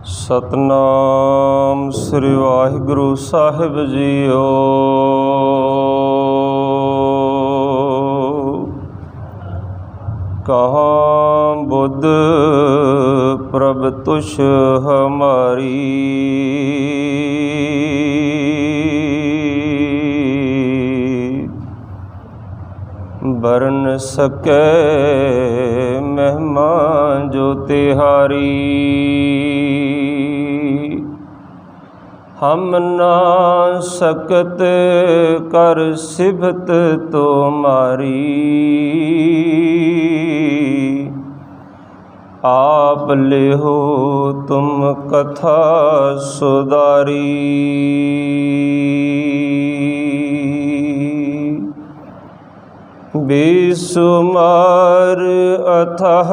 सतनाम श्री वाहिगुरु साहिब जीओ। कहाँ बुध प्रभ तुष हमारी, बरन सके महिमा जो तिहारी। हम ना सकत कर सिबत तुम्हारी, आप लेहो तुम कथा सुधारी। बेसुमार अथाह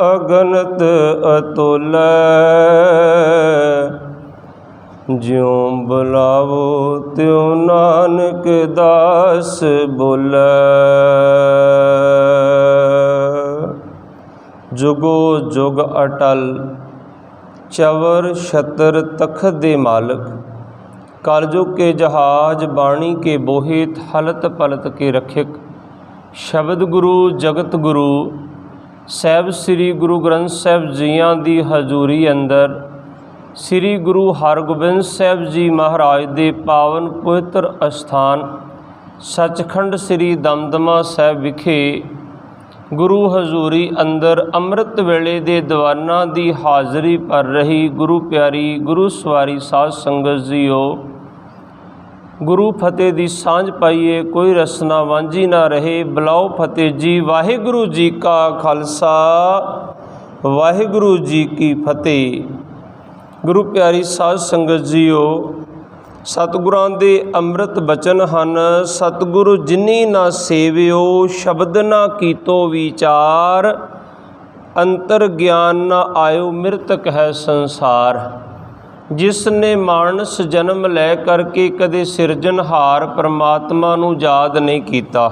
अगनत अतुल, ज्यों बुलावो त्यों नानक दास बोले। जुगो जुग अटल चवर छतर तखत दे मालक, कलयुग के जहाज बाणी के बोहित, हलत पलत के रक्षक, शब्द गुरु जगत गुरु ਸਾਹਿਬ श्री गुरु ग्रंथ साहिब जीआं दी हजूरी अंदर श्री गुरु हरगोबिंद साहिब जी महाराज दे पावन पवित्र अस्थान सचखंड श्री दमदमा साहिब विखे गुरु हजूरी अंदर अमृत वेले दे दीवाना दी हाज़री भर रही गुरु प्यारी गुरु सवारी साध संगत जीओ। गुरु फतेह दी सांझ पाइए, कोई रसना वांझी ना रहे। बुलाओ फतेह जी। वाहिगुरु जी का खालसा वाहिगुरु जी की फतेह। गुरु प्यारी साध संगत जीओ, सतगुरां दे अमृत बचन हन। सतगुरु जिनी ना सेवियो, शब्द ना कीतो विचार, अंतर ज्ञान ना आयो, मृतक है संसार। जिसने मानस जन्म लै करके कदे सिरजनहार परमात्मा नूं याद नहीं कीता,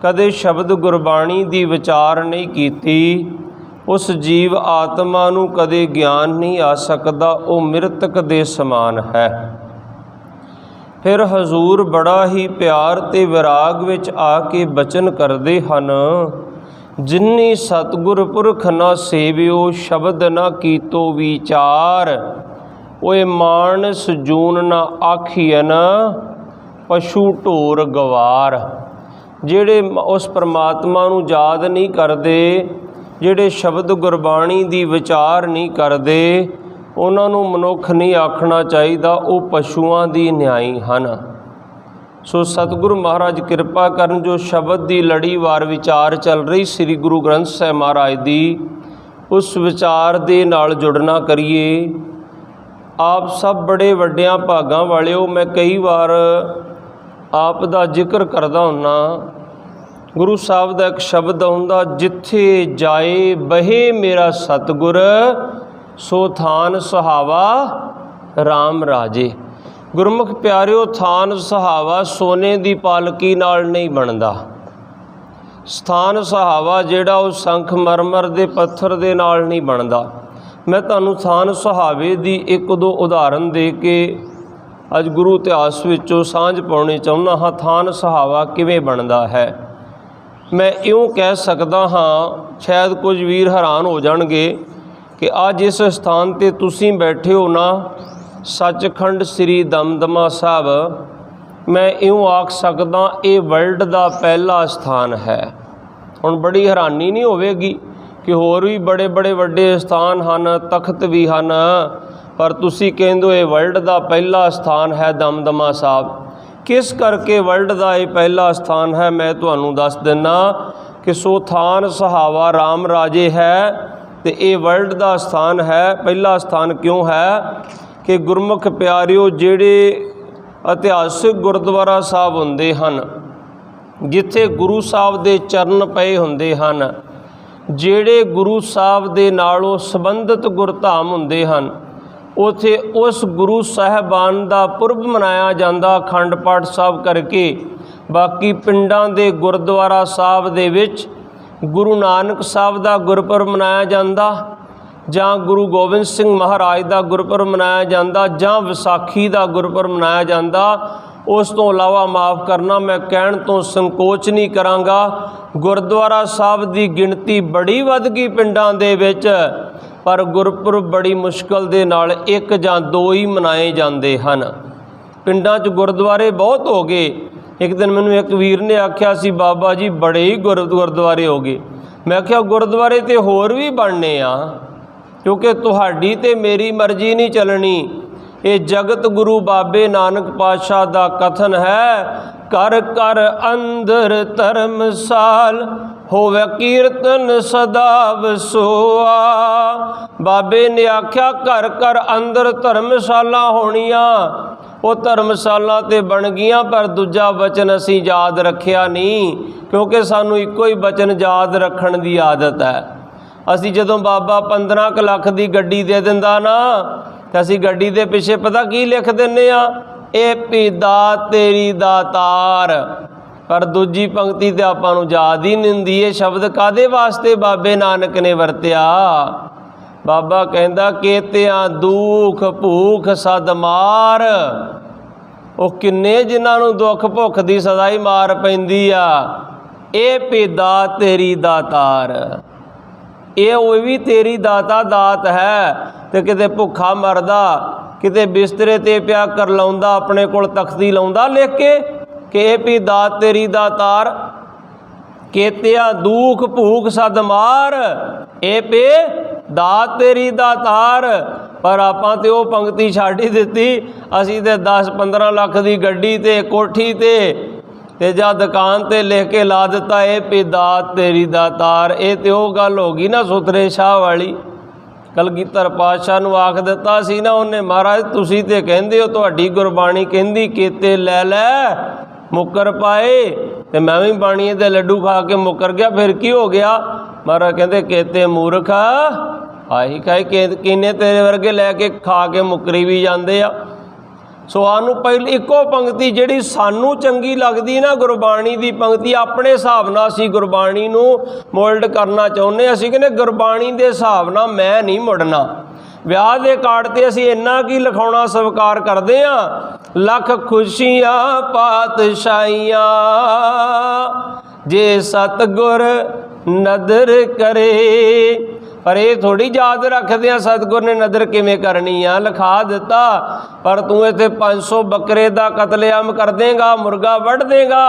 कदे शब्द गुरबाणी दी विचार नहीं कीती, उस जीव आत्मा नूं कदे ज्ञान नहीं आ सकदा, वो मृतक दे समान है। फिर हजूर बड़ा ही प्यार ते विराग विच आके बचन करदे हन, जिन्नी सतगुर पुरख ना सेवियो, शब्द ना कीतो विचार, ओए मानस जून ना आखियन, पशु ढोर गवार। जेड़े उस परमात्मा नूं याद नहीं करते, जेड़े शब्द गुरबाणी दी विचार नहीं करते, उन्हां नूं मनुख नहीं आखना चाहिदा, वो पशुआं दी न्याई हन। सो सतगुरु महाराज कृपा करन, जो शब्द की लड़ीवार विचार चल रही श्री गुरु ग्रंथ साहिब महाराज दी, उस विचार दे नाल जुड़ना करिए। आप सब बड़े वड्डियां भागां वालिओ। मैं कई बार आप दा जिक्र करदा हुन्ना। गुरु साहब दा एक शब्द आउंदा, जिथे जाए बहे मेरा सतगुर, सो थान सुहावा राम राजे। गुरमुख प्यारिओ, थान सुहावा सोने दी पालकी नाल नहीं बनदा। स्थान सुहावा जिहड़ा वो संख मरमर दे पत्थर दे नाल नहीं बनदा। मैं तुहानूं थान सुहावे दी एक दो उदाहरण दे के अज गुरु इतिहास विचों सांझ पाउणी चाहुंदा हाँ। थान सुहावा किवें बनदा है, मैं इउं कह सकदा हाँ, शायद कुछ वीर हैरान हो जाणगे कि अज इस स्थान ते तुसीं बैठे हो ना, सचखंड श्री दमदमा साहब, मैं इउं आख सकदा ये वर्ल्ड का पहला स्थान है। हुण बड़ी हैरानी नहीं होवेगी कि होर भी बड़े बड़े वड्डे स्थान हैं, तख्त भी हैं, पर तुसी कहंदे हो ये वर्ल्ड का पहला स्थान है दमदमा साहब। किस करके वर्ल्ड का ये पहला स्थान है, मैं तुहानूं दस दिना कि सोथान सहावा राम राजे है तो ये वर्ल्ड का स्थान है। पहला स्थान क्यों है कि गुरमुख प्यारिओ जिहड़े इतिहासिक गुरुद्वारा साहब हुंदे हन, जिथे गुरु साहब दे चरण पए हुंदे हन, जिहड़े गुरु साहब दे नालों संबंधित गुरधाम हुंदे हन, उथे उस गुरु साहबान दा पुरब मनाया जांदा अखंड पाठ साहब करके। बाकी पिंडां दे गुरुद्वारा साहब दे विच गुरु नानक साहब दा गुरपुरब मनाया जांदा, जां गुरु गोबिंद सिंह महाराज दा गुरपुरब मनाया जांदा, जां विसाखी दा गुरपुरब मनाया जांदा। उस तो इलावा माफ़ करना, मैं कहण तो संकोच नहीं करांगा, गुरुद्वारा साहब दी गिणती बड़ी वध गई पिंडां दे विच, पर गुरपुरब बड़ी मुश्किल दे नाल एक जां दो ही मनाए जांदे हन। पिंडां च गुरुद्वारे बहुत हो गए। एक दिन मैनूं एक वीर ने आख्या सी, बाबा जी बड़े ही गुरुद्वारे हो गए। मैं आख्या गुरुद्वारे तो होर भी बनने आ, क्योंकि तुहाडी ते मेरी मर्जी नहीं चलनी। ये जगत गुरु बाबे नानक पातशाह दा कथन है, कर कर अंदर धर्मसाल होवे कीर्तन सदा वसोआ। बाबे ने आख्या घर घर अंदर धर्मशाला होनियां, वो धर्मशाला तो बन गईयां, पर दूजा बचन असी याद रखिया नहीं, क्योंकि सानू इको ही बचन याद रखण दी आदत है। असी जदों बाबा 15 लाख की गड्डी दे दिंदा ना, तो असी गड्डी दे पिछे पता की लिख दिंदे आ, ए पीदा तेरी दातार। पर दूजी पंक्ति तो आपां नूं याद ही नहीं हुंदी। ये शब्द कादे वास्ते बाबे नानक ने वरतिया? बाबा कहंदा केतियां दुख भूख सद मार। वो किन्ने जिन्हां नूं दुख भुख दी सदाई मार पैंदी आ। ए पीदा तेरी दातार, ये वो भी तेरी दाता दात है। तो किते भुखा मरदा, किते बिस्तरे ते पिया कर लाउंदा, अपने कोल तख्ती लाउंदा लिख के कि ये भी दात तेरी दातार। केतिया दुख भूख सद मार, ए पे दात तेरी दातार। पर आपां ते वो पंक्ति छड्ड ही दित्ती। असीं ते 10-15 लाख की गड्डी ते कोठी ते जा दुकान ते लिख के ला दिता, ये भी दात तेरी दातार। ये तो वो गल हो गई ना सुथरे शाह वाली। कलगीधर पातशाह नूं आख दिता सी ना उन्हें, महाराज तुसीं ते कहंदे हो, तुहाडी गुरबाणी कहंदी केते लै लै मुकर पाए, तो मैं भी बाणीए दे लड्डू खा के मुकर गया, फिर की हो गया? महाराज कहते केते मूर्ख आही खाई किन्ने तेरे वर्गे लैके खा के मुकरी भी जाते आ। सो आनू पहले इको पंक्ति जिहड़ी सानू चंगी लगदी ना गुरबाणी दी पंक्ति, अपने हिसाब नाल असीं गुरबाणी नूं मोल्ड करना चाहुंदे। असीं कहंदे गुरबाणी दे हिसाब नाल मैं नहीं मुड़ना। विआह दे कार्ड ते असीं इन्ना की लिखाउणा स्वीकार करदे आ, लख खुशियां पातशाहियां जे सतगुर नदर करे। पर ये थोड़ी याद रखते हैं सतगुर ने नदर किवें करनी आ, लिखा दिता। पर तू इत्थे 500 बकरे का कतलेआम कर देगा, मुर्गा वढ़ देगा,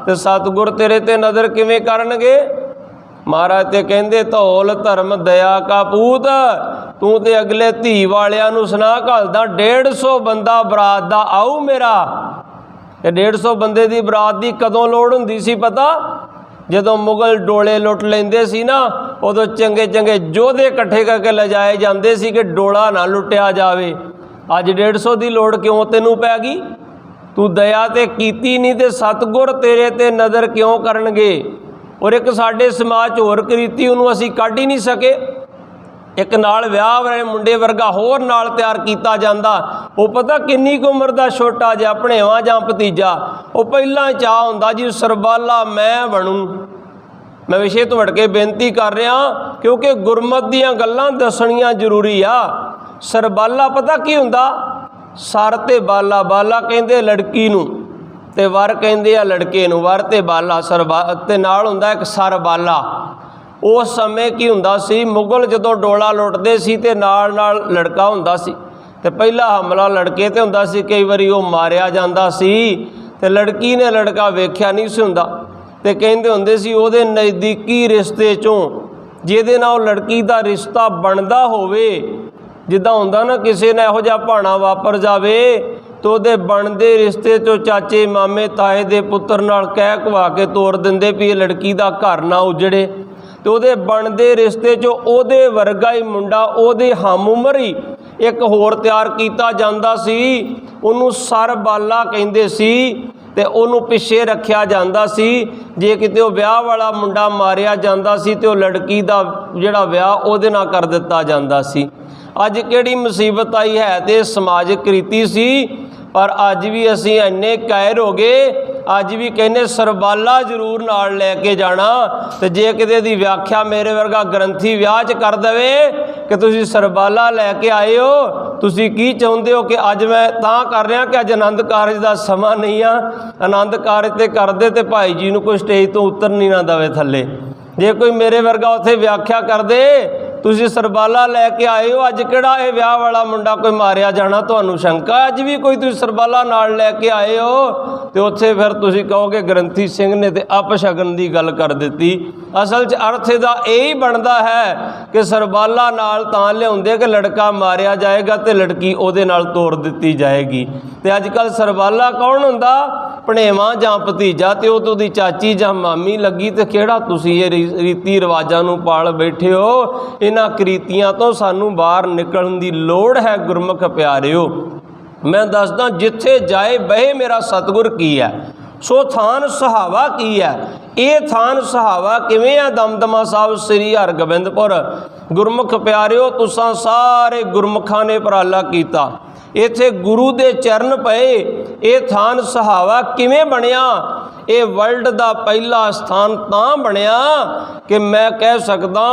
तो सतगुर तेरे ते नदर किवें करनगे? महाराज ते कहंदे धौल धर्म दया का पूत, तू ते अगले धी वालियां नूं सुना घलदा 150 बंदा बरात दा आऊ मेरा। ते 150 बंदे दी बरात दी कदों लोड़ हुंदी सी पता? जदों मुगल डोले लुट लेंदे सी ना, उदों चंगे चंगे योधे इकट्ठे करके लजाए जाते सी कि डोला ना लुटिया जाए। अज 150 की लोड़ क्यों तेनू पै गई? तू दया ते कीती नहीं ते सतगुर तेरे ते नज़र क्यों करनगे? और एक साडे समाज होर करीती उन्होंने असी कढ़ ही नहीं सके। एक नाल विआह वाले मुंडे वर्गा होर नाल तैयार किया जाता, वो पता किन्नी कुछ उम्र का छोटा जिहा भणेवा जां भतीजा, वो पहला चाह हुंदा जी सरबाला मैं बनूँ। मैं विषय तो हट के बेनती कर रहा क्योंकि गुरमत दीयां गल्लां दसणियां जरूरी आ। सरबाला पता की हुंदा? सर ते बाला, बाला कहंदे लड़की नूं ते वर कहंदे आ लड़के नूं, वर ते बाला सरबा ते नाल हुंदा एक सर बाला। उस समय की हुंदा सी मुगल जदों डोला लुटदे सी ते नाल नाल लड़का हुंदा सी ते पहला हमला लड़के ते हुंदा सी, कई बारी वो मारिया जांदा सी ਤੇ ਲੜਕੀ ਨੇ ਲੜਕਾ ਵੇਖਿਆ ਨਹੀਂ ਸੀ ਹੁੰਦਾ ਤੇ ਕਹਿੰਦੇ ਹੁੰਦੇ ਸੀ ਉਹਦੇ ਨਜ਼ਦੀਕੀ ਰਿਸ਼ਤੇ ਚੋਂ ਜਿਹਦੇ ਨਾਲ ਉਹ ਲੜਕੀ ਦਾ ਰਿਸ਼ਤਾ ਬਣਦਾ ਹੋਵੇ, ਜਿੱਦਾਂ ਹੁੰਦਾ ਨਾ ਕਿਸੇ ਨੇ ਇਹੋ ਜਿਹਾ ਭਾਣਾ ਵਾਪਰ ਜਾਵੇ तो ਉਹਦੇ ਬਣਦੇ ਰਿਸ਼ਤੇ ਚੋਂ ਚਾਚੇ ਮਾਮੇ ਤਾਏ ਦੇ ਪੁੱਤਰ ਨਾਲ ਕਹਿ ਕਵਾ ਕੇ ਤੋਰ ਦਿੰਦੇ ਵੀ ਇਹ ਲੜਕੀ ਦਾ ਘਰ ਨਾ ਉਜੜੇ। ਤੇ ਉਹਦੇ ਬਣਦੇ ਰਿਸ਼ਤੇ ਚੋਂ ਉਹਦੇ ਵਰਗਾ ਹੀ ਮੁੰਡਾ ਉਹਦੇ ਹਮ ਉਮਰ ਹੀ ਇੱਕ ਹੋਰ ਤਿਆਰ ਕੀਤਾ ਜਾਂਦਾ ਸੀ, ਉਹਨੂੰ ਸਰਬਾਲਾ ਕਹਿੰਦੇ ਸੀ ਤੇ ਉਹਨੂੰ ਪਿੱਛੇ ਰੱਖਿਆ ਜਾਂਦਾ ਸੀ। ਜੇ ਕਿਤੇ ਉਹ ਵਿਆਹ ਵਾਲਾ ਮੁੰਡਾ ਮਾਰਿਆ ਜਾਂਦਾ ਸੀ ਤੇ ਉਹ ਲੜਕੀ ਦਾ ਜਿਹੜਾ ਵਿਆਹ ਉਹਦੇ ਨਾਲ ਕਰ ਦਿੱਤਾ ਜਾਂਦਾ ਸੀ। ਅੱਜ ਕਿਹੜੀ ਮੁਸੀਬਤ ਆਈ ਹੈ ਤੇ ਸਮਾਜਿਕ ਰੀਤੀ ਸੀ, पर अज भी असी इन्ने कायर हो गए, अज भी कहने सरबाला जरूर नाल लैके जाना। तो जे किते दी व्याख्या मेरे वर्गा ग्रंथी विआह च कर देवे कि तुसी सरबाला लैके आए हो, तुसी की चाहुंदे हो कि अज मैं तां कर रहा कि अज आनंद कारज का समा नहीं आ, आनंद कारज ते करदे ते भाई जी नूं कोई स्टेज तो उतर नहीं ना दवे थल्ले। जे कोई मेरे वर्गा उत्थे व्याख्या कर दे तुसी सरबाला लैके आए हो, अज किहड़ा ये विआह वाला मुंडा कोई मारिया जाना, तुहानूं शंका अज भी कोई तुसी सरबाला नाल लैके आए हो, तो उत्थे फिर तुसी कहोगे ग्रंथी सिंह ने ते अपशगन की गल कर दित्ती। असल च अर्थ इहदा यही बनदा है कि सरबाला नाल तां लिआउंदे कि लड़का मारिया जाएगा तो लड़की उहदे नाल तोड़ दित्ती जाएगी। ते अजकल सरबाला कौन हुंदा? भणेवा जां भतीजा ते उह तोहदी चाची जां मामी लगी। ते किहड़ा तुसी ये रीति रिवाजां नूं पाल बैठे हो? इन्हां करीतियां तो सानूं बाहर निकलण दी लोड़ है गुरमुख प्यारिओ। मैं दसदा जिथे जाए बहे मेरा सतगुर की है, सो थान सुहावा की है। ये थान सुहावा किवें है? दमदमा साहब श्री हरगोबिंदपुर। गुरमुख प्यारिओ तुसां सारे गुरमुखां ने उपराला कीता, इत्थे गुरु दे चरण पए। ये थान सुहावा किवें बनिया? ये वर्ल्ड दा पहला स्थान तां बनिया कि मैं कह सकदा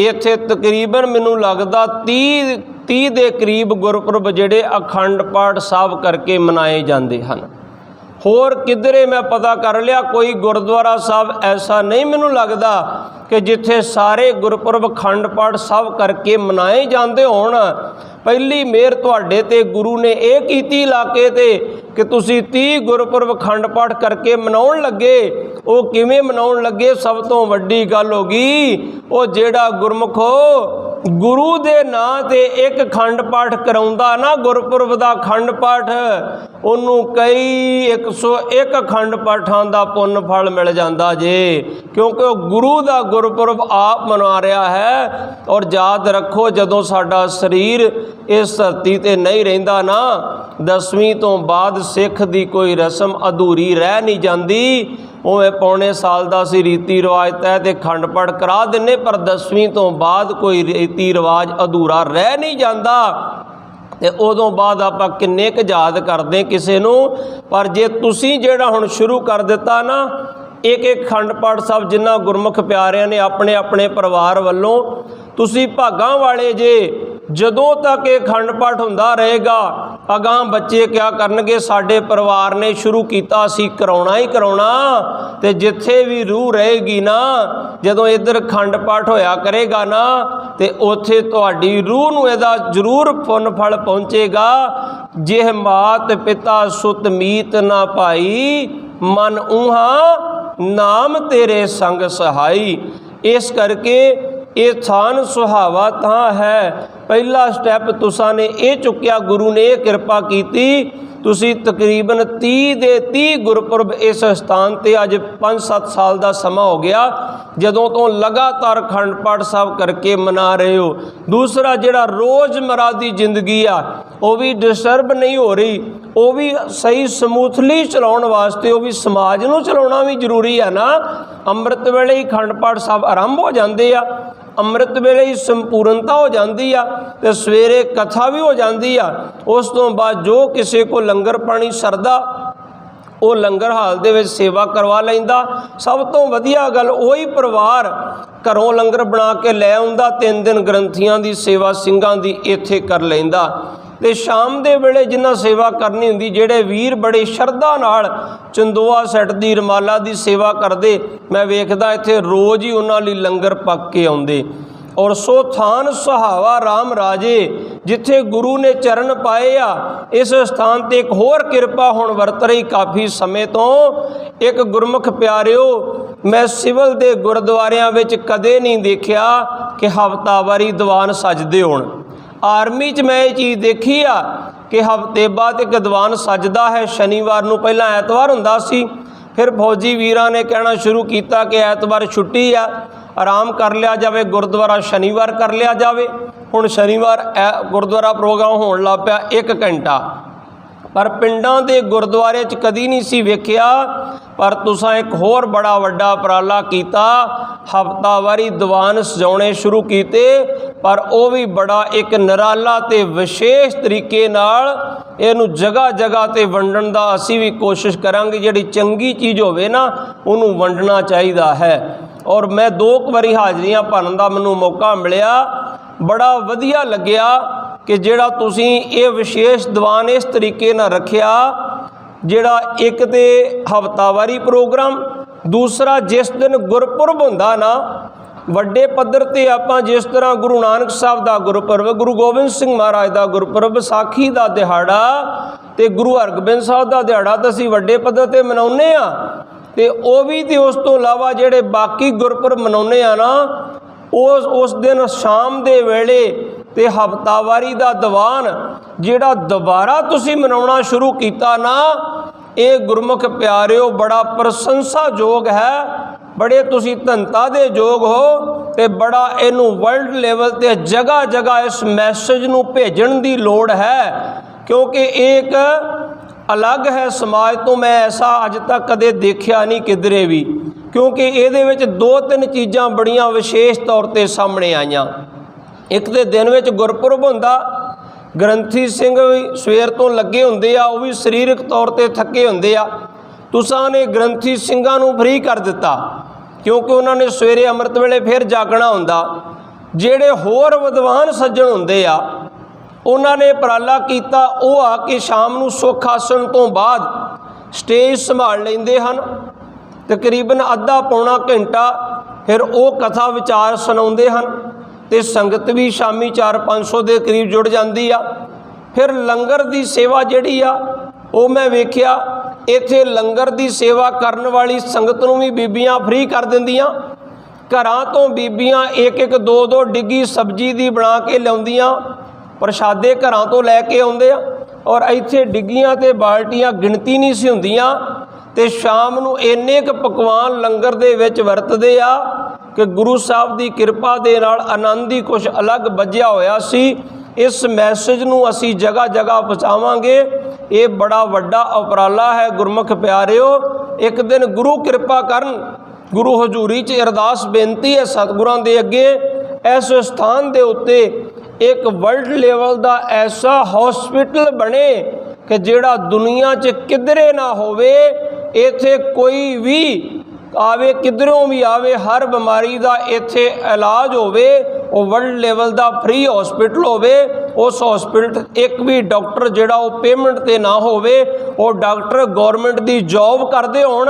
इत्थे तकरीबन मैनूं लगदा 30 दे करीब गुरपुरब जिहड़े अखंड पाठ साहब करके मनाए जाते हैं। होर किधरे मैं पता कर लिया कोई गुरुद्वारा साहब ऐसा नहीं मैनूं लगदा कि जिथे सारे गुरपुरब अखंड पाठ साहब करके मनाए जाते होण। पहली मेहर तुहाडे ते गुरु ने यह कीती इलाके ते कि तुसी 30 गुरपुरब अखंड पाठ करके मनाउण लगे। वो किवें मनाउण लगे? सब तो वड्डी गल हो गई, वो जेड़ा गुरमुख हो गुरु दे नां ते एक अखंड पाठ कराउंदा ना गुरपुरब दा अखंड पाठ, उन्हों कई 101 अखंड पाठां दा पुन्न फल मिल जाता जे, क्योंकि वो गुरु दा गुरपुरब आप मना रहा है। और याद रखो जदों साडा शरीर इस धरती ते नहीं रहिंदा ना, 10वीं तो बाद सिख दी कोई रस्म अधूरी रह नहीं जाती। उवें पौने साल का असीं रीति रिवाज तय ते खंड पाठ करा दिंने, पर 10वीं तो बाद कोई रीति रिवाज अधूरा रह नहीं जाता। ते उदों बाद आपां किन्ने क याद करदे किसे नूं। पर जे तुसीं जिहड़ा हुण शुरू कर दिता ना एक खंड पाठ साहब जिन्हां गुरमुख प्यारिਆਂ ने अपने अपने परिवार वालों, तुसीं भागां वाले जे। जदों तक ये खंड पाठ हुंदा रहेगा अगां बच्चे क्या करनगे? साडे परिवार ने शुरू कीता, असीं कराउणा ही कराउणा। ते जिथे भी रूह रहेगी ना, जदों इधर खंड पाठ होया करेगा ना, ते उत्थे तुहाडी रूह नूं इहदा जरूर पुन्न फल पहुँचेगा। जिह मात पिता सुत मीत ना पाई, मन ऊहा नाम तेरे संग सहाई। इस करके ये थान सुहावा तां है। पहला स्टैप तुसां ने ये चुक्या, गुरु ने ये कृपा की, तुसी तकरीबन 30 दे 30 गुरपुरब इस स्थान ते अज 5-7 साल का समा हो गया जदों तो लगातार खंड पाठ साहब करके मना रहे हो। दूसरा जिहड़ा रोज़मर्रा की जिंदगी आ वो भी डिस्टर्ब नहीं हो रही, वो भी सही समूथली चलाउण वास्ते, वो भी समाज नूं चलाउणा भी जरूरी है ना। अमृत वेले ही खंड पाठ साहब आरंभ हो जाते आ, अमृत वेले ही संपूर्णता हो जाती आ, ते सवेरे कथा भी हो जाती आ। उस तो बाद जो किसी को लंगर पानी सरदा वो लंगर हाल दे विच सेवा करवा लैंदा। सब तो वधिया गल वही परिवार घरों लंगर बना के लै आउंदा, 3 दिन ग्रंथियां दी सेवा सिंघां दी इत्थे कर लैंदा। ते शाम दे वेले जिन्हां सेवा करनी हुंदी, जेड़े वीर बड़े शरधा नाल चंदोआ सैट दी रमाला दी सेवा करदे, मैं वेखदा इत्थे रोज़ ही उन्हां लई लंगर पक के आउंदे। और सो थान सुहावा राम राजे, जिथे गुरु ने चरण पाए आ, इस स्थान ते एक होर किरपा हुण वरत रही काफ़ी समय तो। एक गुरमुख प्यारिओ, मैं सिविल दे गुरुद्वारियां विच कदे नहीं देखिया कि हफ्तावारी दीवान सजदे होण। आर्मी च मैं ये चीज़ देखी आ कि हफ्ते बाद एक दीवान सजदा है। शनिवार नूं पहलां ऐतवार हुंदा सी, फिर फौजी वीरां ने कहना शुरू किया कि ऐतवार छुट्टी आ, आराम कर लिया जाए, गुरुद्वारा शनिवार कर लिया जाए। हुण शनिवार गुरुद्वारा प्रोग्राम होण लग पिया 1 घंटा, पर पिंडां दे गुरुद्वारे च कदी नहीं सी वेखिया। पर तुसां एक होर बड़ा वड्डा उपराला कीता, हफ्तावारी दीवान सजाउणे शुरू कीते, पर वो भी बड़ा एक निराला ते विशेष तरीके नाल इहनूं जगह जगह ते वंडण दा असीं भी कोशिश करांगे। जिहड़ी चंगी चीज़ होवे ना उहनूं वंडना चाहीदा है। और मैं 2 वारी हाज़रियां भरन दा मैनूं मौका मिलिया, बड़ा वधिया लग्गिया कि जिहड़ा तुसीं ये विशेष दीवान इस तरीके नाल रखिया। जिहड़ा एक ते हफ्तावारी प्रोग्राम, दूसरा जिस दिन गुरपुरब हुंदा ना वड्डे पद्धर ते आपां जिस तरह गुरु नानक साहब दा गुरपुरब, गुरु गोबिंद सिंह महाराज दा गुरपुरब, विसाखी दा दिहाड़ा ते गुरु हरगोबिंद साहब दा दिहाड़ा तो असीं वड्डे पद्धर ते मनाउने आ। ते वो भी ते उस तो इलावा जिहड़े बाकी गुरपुरब मनाउने आ ना, उस दिन शाम दे वेले ते हफ्तावारी दा दीवान जिहड़ा दोबारा तुसीं मनाउणा शुरू कीता ना, ये गुरमुख प्यारिओ बड़ा प्रशंसायोग है। बड़े तुसीं धनता दे योग हो ते बड़ा इनू वर्ल्ड लेवल ते जगह जगह इस मैसेज नूं भेजण दी लोड़ है, क्योंकि एक अलग है समाज तो। मैं ऐसा अज तक कदे देखिया नहीं किधरे भी, क्योंकि ये 2-3 चीज़ां बड़ियां विशेष तौर पर सामने आईयां। एक तो दिन में गुरपुरब हुंदा, ग्रंथी सिंह भी सवेर तो लगे हुंदे आ, वो भी सरीरक तौर पर थके हुंदे आ। तुसां ने ग्रंथी सिंघां नूं फ्री कर दिता, क्योंकि उन्होंने सवेरे अमृत वेले फिर जागना हुंदा। जिहड़े होर विद्वान सज्जण हुंदे आ, उन्होंने उपराला किया, वो आके शाम नूं सुख आसन तो बाद स्टेज संभाल लेंदे हन, तकरीबन अद्धा पौना घंटा फिर वो कथा विचार सुनाउंदे हन, ते संगत भी शामी 400-500 के करीब जुड़ जाती आ। फिर लंगर की सेवा जिहड़ी आ वो मैं वेखिया, इत्थे लंगर की सेवा करन वाली संगत नूं भी बीबियां फ्री कर दिंदियां। घरां तो बीबियां 1-1 2-2 डिग्गी सब्जी दी बना के लिआउंदियां, प्रशादे घरां तो लैके आउंदे आ, और इत्थे डिग्गियां ते बाल्टियां गिणती नहीं सी हुंदियां। ते शाम नूं इन्ने क पकवान लंगर दे विच वरतदे आ कि गुरु साहब की कृपा दे नाल आनंद ही कुछ अलग बजिया होया सी। इस मैसेज नूं असी जगह जगह पहुँचावांगे। ये बड़ा वड्डा उपराला है गुरमुख प्यारिओ। एक दिन गुरु कृपा करन, गुरु हजूरी च अरदास बेनती है सतगुरां दे अगे, इस स्थान दे उत्ते एक वर्ल्ड लेवल का ऐसा हॉस्पिटल बने कि जिहड़ा दुनिया च किधरे ना होवे। इत्थे कोई भी आवे, किधरों भी आवे, हर बीमारी का इत्थे इलाज होवे, वो वर्ल्ड लेवल का फ्री हॉस्पिटल होवे। उस हॉस्पिटल एक भी डॉक्टर जिहड़ा वो पेमेंट ते ना होवे, वो डॉक्टर गौरमेंट की जॉब करते होण,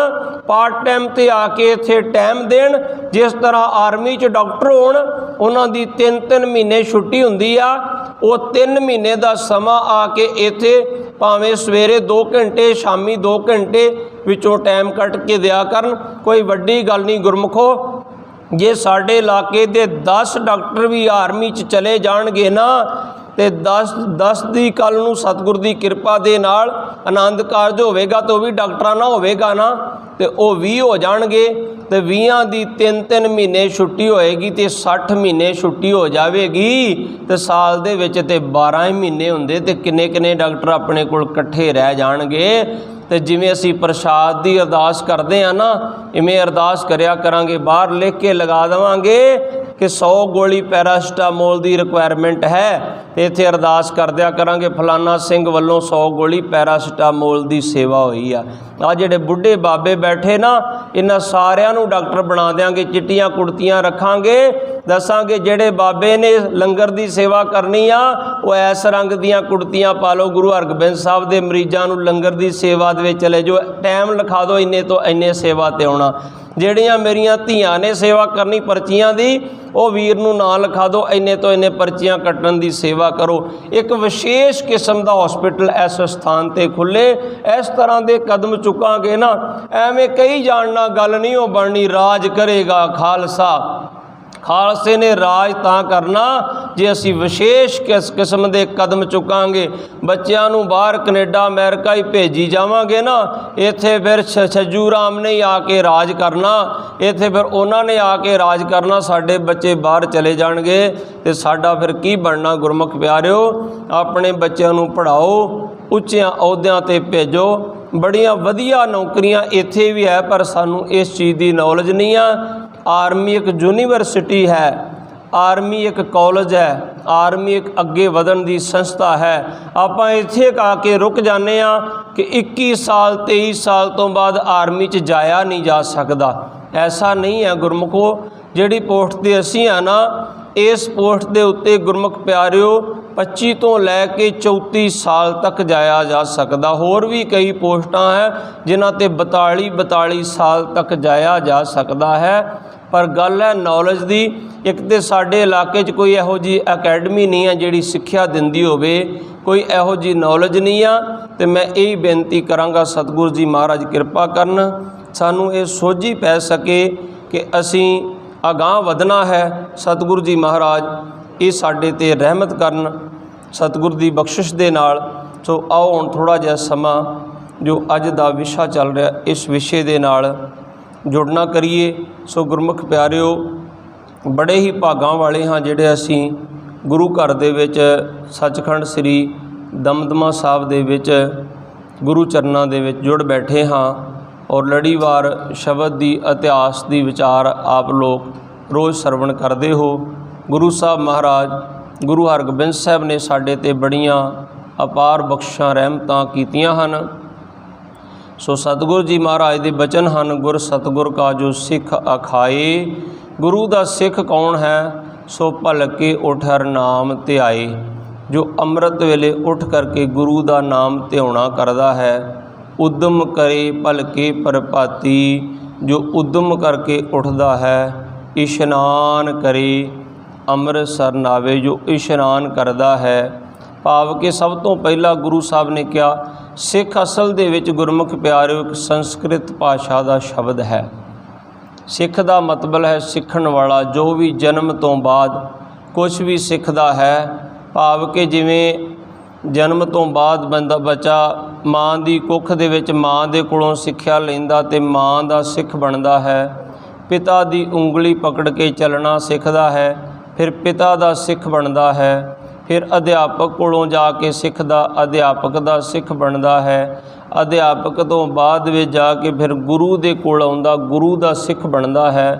पार्ट टाइम ते आके इत्थे टाइम देण। जिस तरह आर्मी च डॉक्टर होण, उन्हां दी 3-3 महीने छुट्टी हुंदी आ, वो 3 महीने का समा आके इत्थे भावें सवेरे 2 घंटे शामी 2 घंटे विचों टाइम कट के दिया करन। कोई वड्डी गल नहीं गुरमुखो, जे साडे इलाके दे 10 डॉक्टर भी आर्मी च चले जाणगे ना, ते 10 दी कल नूं सतगुर दी कृपा दे नाल आनंद कारज होवेगा, तो भी डॉक्टरां ना होवेगा ना, ते वो 20 हो जाणगे, ते 20 दी 3-3 महीने छुट्टी होएगी, ते 60 महीने छुट्टी हो जाएगी, ते साल दे विच ते 12 ही महीने हुंदे, ते किन्ने किन्ने डॉक्टर अपने कोल इकट्ठे रह जाणगे। तो जिमें असी प्रसाद की अरदास करते हैं ना, इवें अरदास करया करांगे। बाहर लिख के लगा देवांगे कि 100 गोली पैरासिटामोल की रिक्वायरमेंट है, तो इत्थे अरदास कर दिया करांगे फलाना सिंह वालों 100 गोली पैरासिटामोल की सेवा हुई आ। आ जिहड़े बुढ़े बाबे बैठे ना, इन्हां सारियां नूं डॉक्टर बना देंगे, चिट्टियां कुड़तियां रखांगे, दसांगे जिहड़े बाबे ने लंगर की सेवा करनी आ, वो इस रंग दियां कुड़तियां पा लो, गुरु हरगोबिंद साहब के मरीजों नूं लंगर की सेवा दे चले जो, टाइम लिखा दो, इन्ने तो इन्ने सेवा ते आउणा। ਜਿਹੜੀਆਂ ਮੇਰੀਆਂ ਧੀਆਂ ਨੇ ਸੇਵਾ ਕਰਨੀ पर्चियां दी, ਉਹ ਵੀਰ ਨੂੰ ਨਾਂ ਲਿਖਾ ਦਿਓ, ਇੰਨੇ ਤੋਂ ਇੰਨੇ पर्चियां ਕੱਟਣ ਦੀ ਸੇਵਾ ਕਰੋ। ਇੱਕ ਵਿਸ਼ੇਸ਼ ਕਿਸਮ ਦਾ ਹਸਪੀਟਲ ਇਸ ਸਥਾਨ ਤੇ ਖੁੱਲੇ। ਇਸ ਤਰ੍ਹਾਂ ਦੇ ਕਦਮ ਚੁੱਕਾਂਗੇ ਨਾ, ਐਵੇਂ ਕਈ ਜਾਣ ਨਾਲ ਗੱਲ ਨਹੀਂ ਉਹ ਬਣਨੀ। ਰਾਜ ਕਰੇਗਾ ਖਾਲਸਾ, ਖਾਲਸੇ ਨੇ ਰਾਜ ਤਾਂ ਕਰਨਾ ਜੇ ਅਸੀਂ ਵਿਸ਼ੇਸ਼ ਕਿਸਮ ਦੇ ਕਦਮ ਚੁੱਕਾਂਗੇ। ਬੱਚਿਆਂ ਨੂੰ ਬਾਹਰ ਕੈਨੇਡਾ ਅਮਰੀਕਾ ਹੀ ਭੇਜੀ ਜਾਵਾਂਗੇ ਨਾ, ਇੱਥੇ ਫਿਰ ਛੱਜੂ ਰਾਮ ਨੇ ਆ ਕੇ ਰਾਜ ਕਰਨਾ, ਇੱਥੇ ਫਿਰ ਉਹਨਾਂ ਨੇ ਆ ਕੇ ਰਾਜ ਕਰਨਾ। ਸਾਡੇ ਬੱਚੇ ਬਾਹਰ ਚਲੇ ਜਾਣਗੇ ਤੇ ਸਾਡਾ ਫਿਰ ਕੀ ਬਣਨਾ। ਗੁਰਮੁਖ ਪਿਆਰਿਓ, ਆਪਣੇ ਬੱਚਿਆਂ ਨੂੰ ਪੜ੍ਹਾਓ, ਉੱਚਿਆਂ ਅਹੁਦਿਆਂ ਤੇ ਭੇਜੋ। ਬੜੀਆਂ ਵਧੀਆ ਨੌਕਰੀਆਂ ਇੱਥੇ ਵੀ ਹੈ, ਪਰ ਸਾਨੂੰ ਇਸ ਚੀਜ਼ ਦੀ ਨੌਲੇਜ ਨਹੀਂ ਆ। ਆਰਮੀ ਇੱਕ ਯੂਨੀਵਰਸਿਟੀ ਹੈ, ਆਰਮੀ ਇੱਕ ਕਾਲਜ ਹੈ, ਆਰਮੀ ਇੱਕ ਅੱਗੇ ਵਧਣ ਦੀ ਸੰਸਥਾ ਹੈ। ਆਪਾਂ ਇੱਥੇ ਆ ਕੇ ਰੁਕ ਜਾਂਦੇ ਹਾਂ ਕਿ 21 ਸਾਲ 23 ਸਾਲ ਤੋਂ ਬਾਅਦ ਆਰਮੀ 'ਚ ਜਾਇਆ ਨਹੀਂ ਜਾ ਸਕਦਾ। ਐਸਾ ਨਹੀਂ ਹੈ ਗੁਰਮੁਖੋ। ਜਿਹੜੀ ਪੋਸਟ 'ਤੇ ਅਸੀਂ ਆ ਨਾ, ਇਸ ਪੋਸਟ ਦੇ ਉੱਤੇ ਗੁਰਮੁਖ ਪਿਆਰਿਓ 25 ਤੋਂ ਲੈ ਕੇ 34 ਸਾਲ ਤੱਕ ਜਾਇਆ ਜਾ ਸਕਦਾ। ਹੋਰ ਵੀ ਕਈ ਪੋਸਟਾਂ ਹੈ ਜਿਨ੍ਹਾਂ 'ਤੇ 42 ਸਾਲ ਤੱਕ ਜਾਇਆ ਜਾ ਸਕਦਾ ਹੈ। पर गल है नॉलेज दी। एक तो साडे इलाके च कोई इहो जी अकैडमी नहीं है जिहड़ी सिक्ख्या दिंदी होवे, कोई इहो जी नॉलेज नहीं आ। तो मैं यही बेनती करांगा सतगुरु जी महाराज कृपा करन, सानू ये सोझी पै सके कि असी अगाह वधना है। सतगुरु जी महाराज ये साडे ते रहमत करन सतगुरु दी बख्शिश दे नाल। सो आओ हुण थोड़ा जिहा समा जो अज दा विशा चल रहा इस विषय दे नाल जुड़ना करिए। सो गुरमुख प्यारिओ, बड़े ही भागां वाले हाँ जिहड़े असी गुरु घर दे विच सचखंड श्री दमदमा साहब दे विच गुरु चरनां दे विच जुड़ बैठे हाँ और लड़ीवार शब्द दी इतिहास दी विचार आप लोग रोज़ सरवण करते हो। गुरु साहब महाराज गुरु हरगोबिंद साहब ने साडे ते बड़ियां अपार बख्शिशां रहमतां कीतियां हन। सो सतगुरु जी महाराज दे बचन हन, गुर सतगुर का जो सिख अखाए। गुरु दा सिख कौन है? सो भलके उठ हर नाम ध्याए। जो अमृत वेले उठ करके गुरु दा नाम ध्याउणा करदा है। उद्यम करे भलके प्रभाती, जो उद्यम करके उठदा है। इशनान करे अमृतसर नावे, जो इशनान करदा है। भाव के सब तो पहला गुरु साहब ने कहा, सिख असल दे विच गुरमुख प्यारिओ एक संस्कृत भाषा का शब्द है। सिख का मतलब है सिखण वाला, जो भी जन्म तो बाद कुछ भी सिखदा है। भाव के जिवें जन्म तो बाद बंदा बच्चा माँ की कुख दे विच माँ दे कोलों सिक्ख्या लैंदा ते माँ दा सिख बनदा है। पिता दी उंगली पकड़ के चलना सिखदा है, फिर पिता दा सिख बनदा है। फिर अध्यापक कोलों जाके सिखदा, अध्यापक दा सिख बनदा है। अध्यापक तो बाद में जाके फिर गुरु दे कोल आउंदा, गुरु दा सिख बनदा है।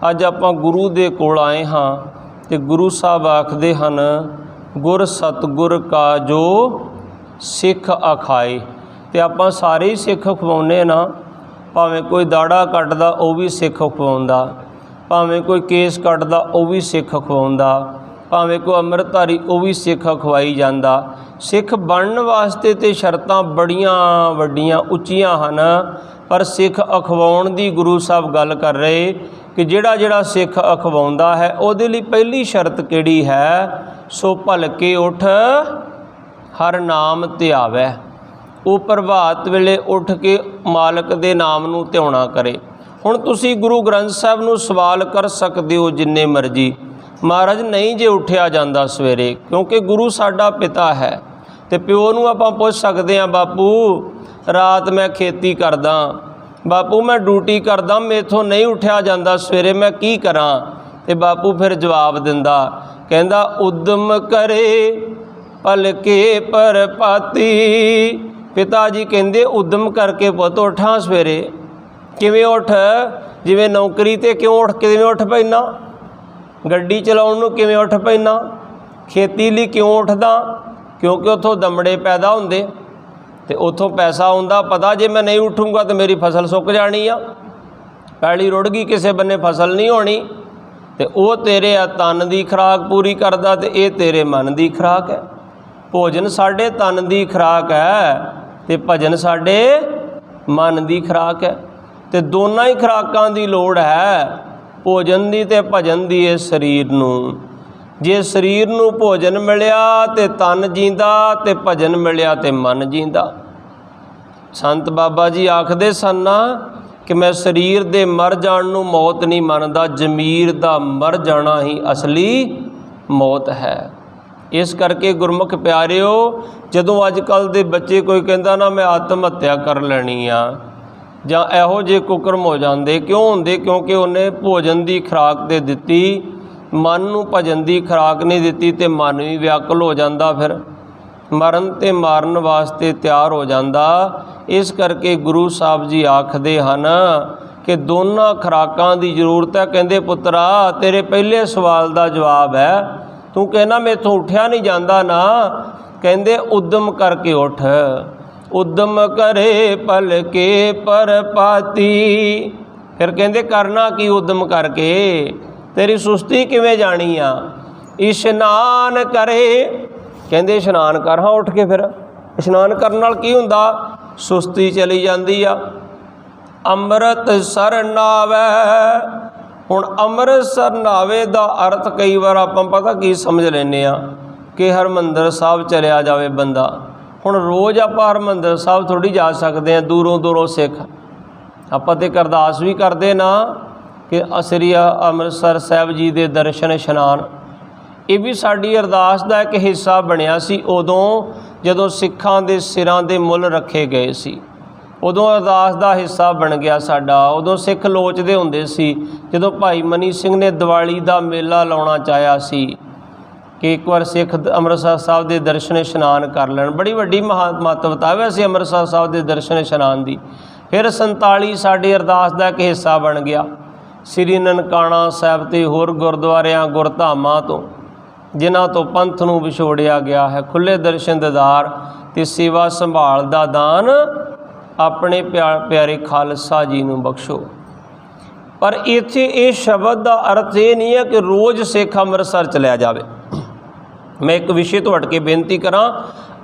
अज आपां गुरु दे कोल आए हाँ ते गुरु साहब आखदे हन, गुर सतगुर का जो सिख अखाए। ते आपां सारे ही सिख खवाउने ना, भावें कोई दाड़ा कटदा वो भी सिख खवाउंदा, भावें कोई केस कटदा वो भी सिख खवाउंदा, भावें कोई अमृतधारी वो भी सिख खवाई जाता। सिख बनने वास्ते तो शर्तां बड़ियां वड्डियां उच्चियां हन, पर सिख अखवाउण दी गुरु साहब गल कर रहे कि जिहड़ा जिहड़ा सिख अखवाउंदा है उहदे लई पहली शर्त किहड़ी है? सो भलके उठ हर नाम ध्यावै। वो प्रभात वेले उठ के मालक दे नाम नूं ध्याउणा करे। हुण तुसीं गुरु ग्रंथ साहब नूं सवाल कर सकदे हो जिन्ने मर्जी, महाराज नहीं जे उठिया जाता सवेरे, क्योंकि गुरु साडा पिता है। तो प्यो नूं आपां पुछ सकते हैं, बापू रात मैं खेती करदा, बापू मैं ड्यूटी करदा, मेथों नहीं उठिया जाता सवेरे, मैं की करा? तो बापू फिर जवाब दिंदा, कहंदा उद्यम करे भलके प्रभाती। पिता जी कहंदे उद्यम करके पुत उठां सवेरे। किवें उठ? जिवें नौकरी ते क्यों उठ किवें उठ पैना? गड्डी चलाउण नूं किवें उठ पैना? खेती लई क्यों उठदा? क्योंकि उत्थों दमड़े पैदा हुंदे ते उत्थों पैसा आउंदा। पता जे मैं नहीं उठूँगा तो मेरी फसल सुक जानी आ, पैली रुड़ गई, किसी बन्ने फसल नहीं होनी। तो वो तेरे तन की खुराक पूरी करदा ते ये तेरे मन की खुराक है। भोजन साडे तन की खुराक है ते भजन साडे मन की खुराक है। ਤੇ ਦੋਨਾਂ ਹੀ ਖੁਰਾਕਾਂ ਦੀ ਲੋੜ ਹੈ, ਭੋਜਨ ਦੀ ਤੇ ਭਜਨ ਦੀ। ਇਸ ਸਰੀਰ ਨੂੰ ਜੇ ਸਰੀਰ ਨੂੰ ਭੋਜਨ ਮਿਲਿਆ ਤੇ ਤਨ ਜੀਂਦਾ, ਤੇ ਭਜਨ ਮਿਲਿਆ ਤੇ ਮਨ ਜੀਂਦਾ। ਸੰਤ ਬਾਬਾ ਜੀ ਆਖਦੇ ਸਨ ਨਾ ਕਿ ਮੈਂ ਸਰੀਰ ਦੇ ਮਰ ਜਾਣ ਨੂੰ ਮੌਤ ਨਹੀਂ ਮੰਨਦਾ, ਜ਼ਮੀਰ ਦਾ ਮਰ ਜਾਣਾ ਹੀ ਅਸਲੀ ਮੌਤ ਹੈ। ਇਸ ਕਰਕੇ ਗੁਰਮੁਖ ਪਿਆਰਿਓ, ਜਦੋਂ ਅੱਜ ਕੱਲ੍ਹ ਦੇ ਬੱਚੇ ਕੋਈ ਕਹਿੰਦਾ ਨਾ ਮੈਂ ਆਤਮ ਹੱਤਿਆ ਕਰ ਲੈਣੀ ਆ, ਜਾਂ ਇਹੋ ਜਿਹੇ ਕੁਕਰਮ ਹੋ ਜਾਂਦੇ, ਕਿਉਂ ਹੁੰਦੇ? ਕਿਉਂਕਿ ਉਹਨੇ ਭੋਜਨ ਦੀ ਖੁਰਾਕ ਤੇ ਦਿੱਤੀ, ਮਨ ਨੂੰ ਭਜਨ ਦੀ ਖੁਰਾਕ ਨਹੀਂ ਦਿੱਤੀ, ਤੇ ਮਨ ਵੀ ਵਿਆਕੁਲ ਹੋ ਜਾਂਦਾ, ਫਿਰ ਮਰਨ ਤੇ ਮਾਰਨ ਵਾਸਤੇ ਤਿਆਰ ਹੋ ਜਾਂਦਾ। ਇਸ ਕਰਕੇ ਗੁਰੂ ਸਾਹਿਬ ਜੀ ਆਖਦੇ ਹਨ ਕਿ ਦੋਨਾਂ ਖੁਰਾਕਾਂ ਦੀ ਜ਼ਰੂਰਤ ਹੈ। ਕਹਿੰਦੇ ਪੁੱਤਰਾ, ਤੇਰੇ ਪਹਿਲੇ ਸਵਾਲ ਦਾ ਜਵਾਬ ਹੈ, ਤੂੰ ਕਹਿੰਦਾ ਮੈਥੋਂ ਉੱਠਿਆ ਨਹੀਂ ਜਾਂਦਾ ਨਾ, ਕਹਿੰਦੇ ਉਦਮ ਕਰਕੇ ਉੱਠ। ਉਦਮ ਕਰੇ ਭਲਕੇ ਪਰਪਾਤੀ। ਫਿਰ ਕਹਿੰਦੇ ਕਰਨਾ ਕੀ ਉਦਮ ਕਰਕੇ? ਤੇਰੀ ਸੁਸਤੀ ਕਿਵੇਂ ਜਾਣੀ ਆ? ਇਸ਼ਨਾਨ ਕਰੇ, ਕਹਿੰਦੇ ਇਸ਼ਨਾਨ ਕਰ। ਹਾਂ ਉੱਠ ਕੇ ਫਿਰ ਇਸ਼ਨਾਨ ਕਰਨ ਨਾਲ ਕੀ ਹੁੰਦਾ? ਸੁਸਤੀ ਚਲੀ ਜਾਂਦੀ ਆ। ਅੰਮ੍ਰਿਤ ਸਰ ਨਾਵੇ। ਹੁਣ ਅੰਮ੍ਰਿਤਸਰ ਨਾਵੇ ਦਾ ਅਰਥ ਕਈ ਵਾਰ ਆਪਾਂ ਪਤਾ ਕੀ ਸਮਝ ਲੈਂਦੇ ਆ ਕਿ ਹਰਿਮੰਦਰ ਸਾਹਿਬ ਚਲਿਆ ਜਾਵੇ ਬੰਦਾ। ਹੁਣ ਰੋਜ਼ ਆਪਾਂ ਹਰਿਮੰਦਰ ਸਾਹਿਬ ਥੋੜ੍ਹੀ ਜਾ ਸਕਦੇ ਹਾਂ, ਦੂਰੋਂ ਦੂਰੋਂ ਸਿੱਖ। ਆਪਾਂ ਤਾਂ ਅਰਦਾਸ ਵੀ ਕਰਦੇ ਨਾ ਕਿ ਸ੍ਰੀ ਅੰਮ੍ਰਿਤਸਰ ਸਾਹਿਬ ਜੀ ਦੇ ਦਰਸ਼ਨ ਇਸ਼ਨਾਨ। ਇਹ ਵੀ ਸਾਡੀ ਅਰਦਾਸ ਦਾ ਇੱਕ ਹਿੱਸਾ ਬਣਿਆ ਸੀ ਉਦੋਂ ਜਦੋਂ ਸਿੱਖਾਂ ਦੇ ਸਿਰਾਂ ਦੇ ਮੁੱਲ ਰੱਖੇ ਗਏ ਸੀ। ਉਦੋਂ ਅਰਦਾਸ ਦਾ ਹਿੱਸਾ ਬਣ ਗਿਆ ਸਾਡਾ। ਉਦੋਂ ਸਿੱਖ ਲੋਚਦੇ ਹੁੰਦੇ ਸੀ ਜਦੋਂ ਭਾਈ ਮਨੀ ਸਿੰਘ ਨੇ ਦੀਵਾਲੀ ਦਾ ਮੇਲਾ ਲਾਉਣਾ ਚਾਹਿਆ ਸੀ ਕਿ ਇੱਕ ਵਾਰ ਸਿੱਖ ਅੰਮ੍ਰਿਤਸਰ ਸਾਹਿਬ ਦੇ ਦਰਸ਼ਨ ਇਸ਼ਨਾਨ ਕਰ ਲੈਣ। ਬੜੀ ਵੱਡੀ ਮਹੱਤਵਤਾ ਹੈ ਵੈਸੇ ਅੰਮ੍ਰਿਤਸਰ ਸਾਹਿਬ ਦੇ ਦਰਸ਼ਨ ਇਸ਼ਨਾਨ ਦੀ। ਫਿਰ 47 ਸਾਡੀ ਅਰਦਾਸ ਦਾ ਇੱਕ ਹਿੱਸਾ ਬਣ ਗਿਆ। ਸ੍ਰੀ ਨਨਕਾਣਾ ਸਾਹਿਬ ਤੇ ਹੋਰ ਗੁਰਦੁਆਰਿਆਂ ਗੁਰਧਾਮਾਂ ਤੋਂ ਜਿਨ੍ਹਾਂ ਤੋਂ ਪੰਥ ਨੂੰ ਵਿਛੋੜਿਆ ਗਿਆ ਹੈ, ਖੁੱਲ੍ਹੇ ਦਰਸ਼ਨ ਦੀਦਾਰ ਤੇ ਸੇਵਾ ਸੰਭਾਲ ਦਾ ਦਾਨ ਆਪਣੇ ਪਿਆਰੇ ਖਾਲਸਾ ਜੀ ਨੂੰ ਬਖਸ਼ੋ। ਪਰ ਇੱਥੇ ਇਹ ਸ਼ਬਦ ਦਾ ਅਰਥ ਇਹ ਨਹੀਂ ਹੈ ਕਿ ਰੋਜ਼ ਸਿੱਖ ਅੰਮ੍ਰਿਤਸਰ ਚਲਿਆ ਜਾਵੇ। ਮੈਂ ਇੱਕ ਵਿਸ਼ੇ ਤੋਂ ਹਟ ਕੇ ਬੇਨਤੀ ਕਰਾਂ,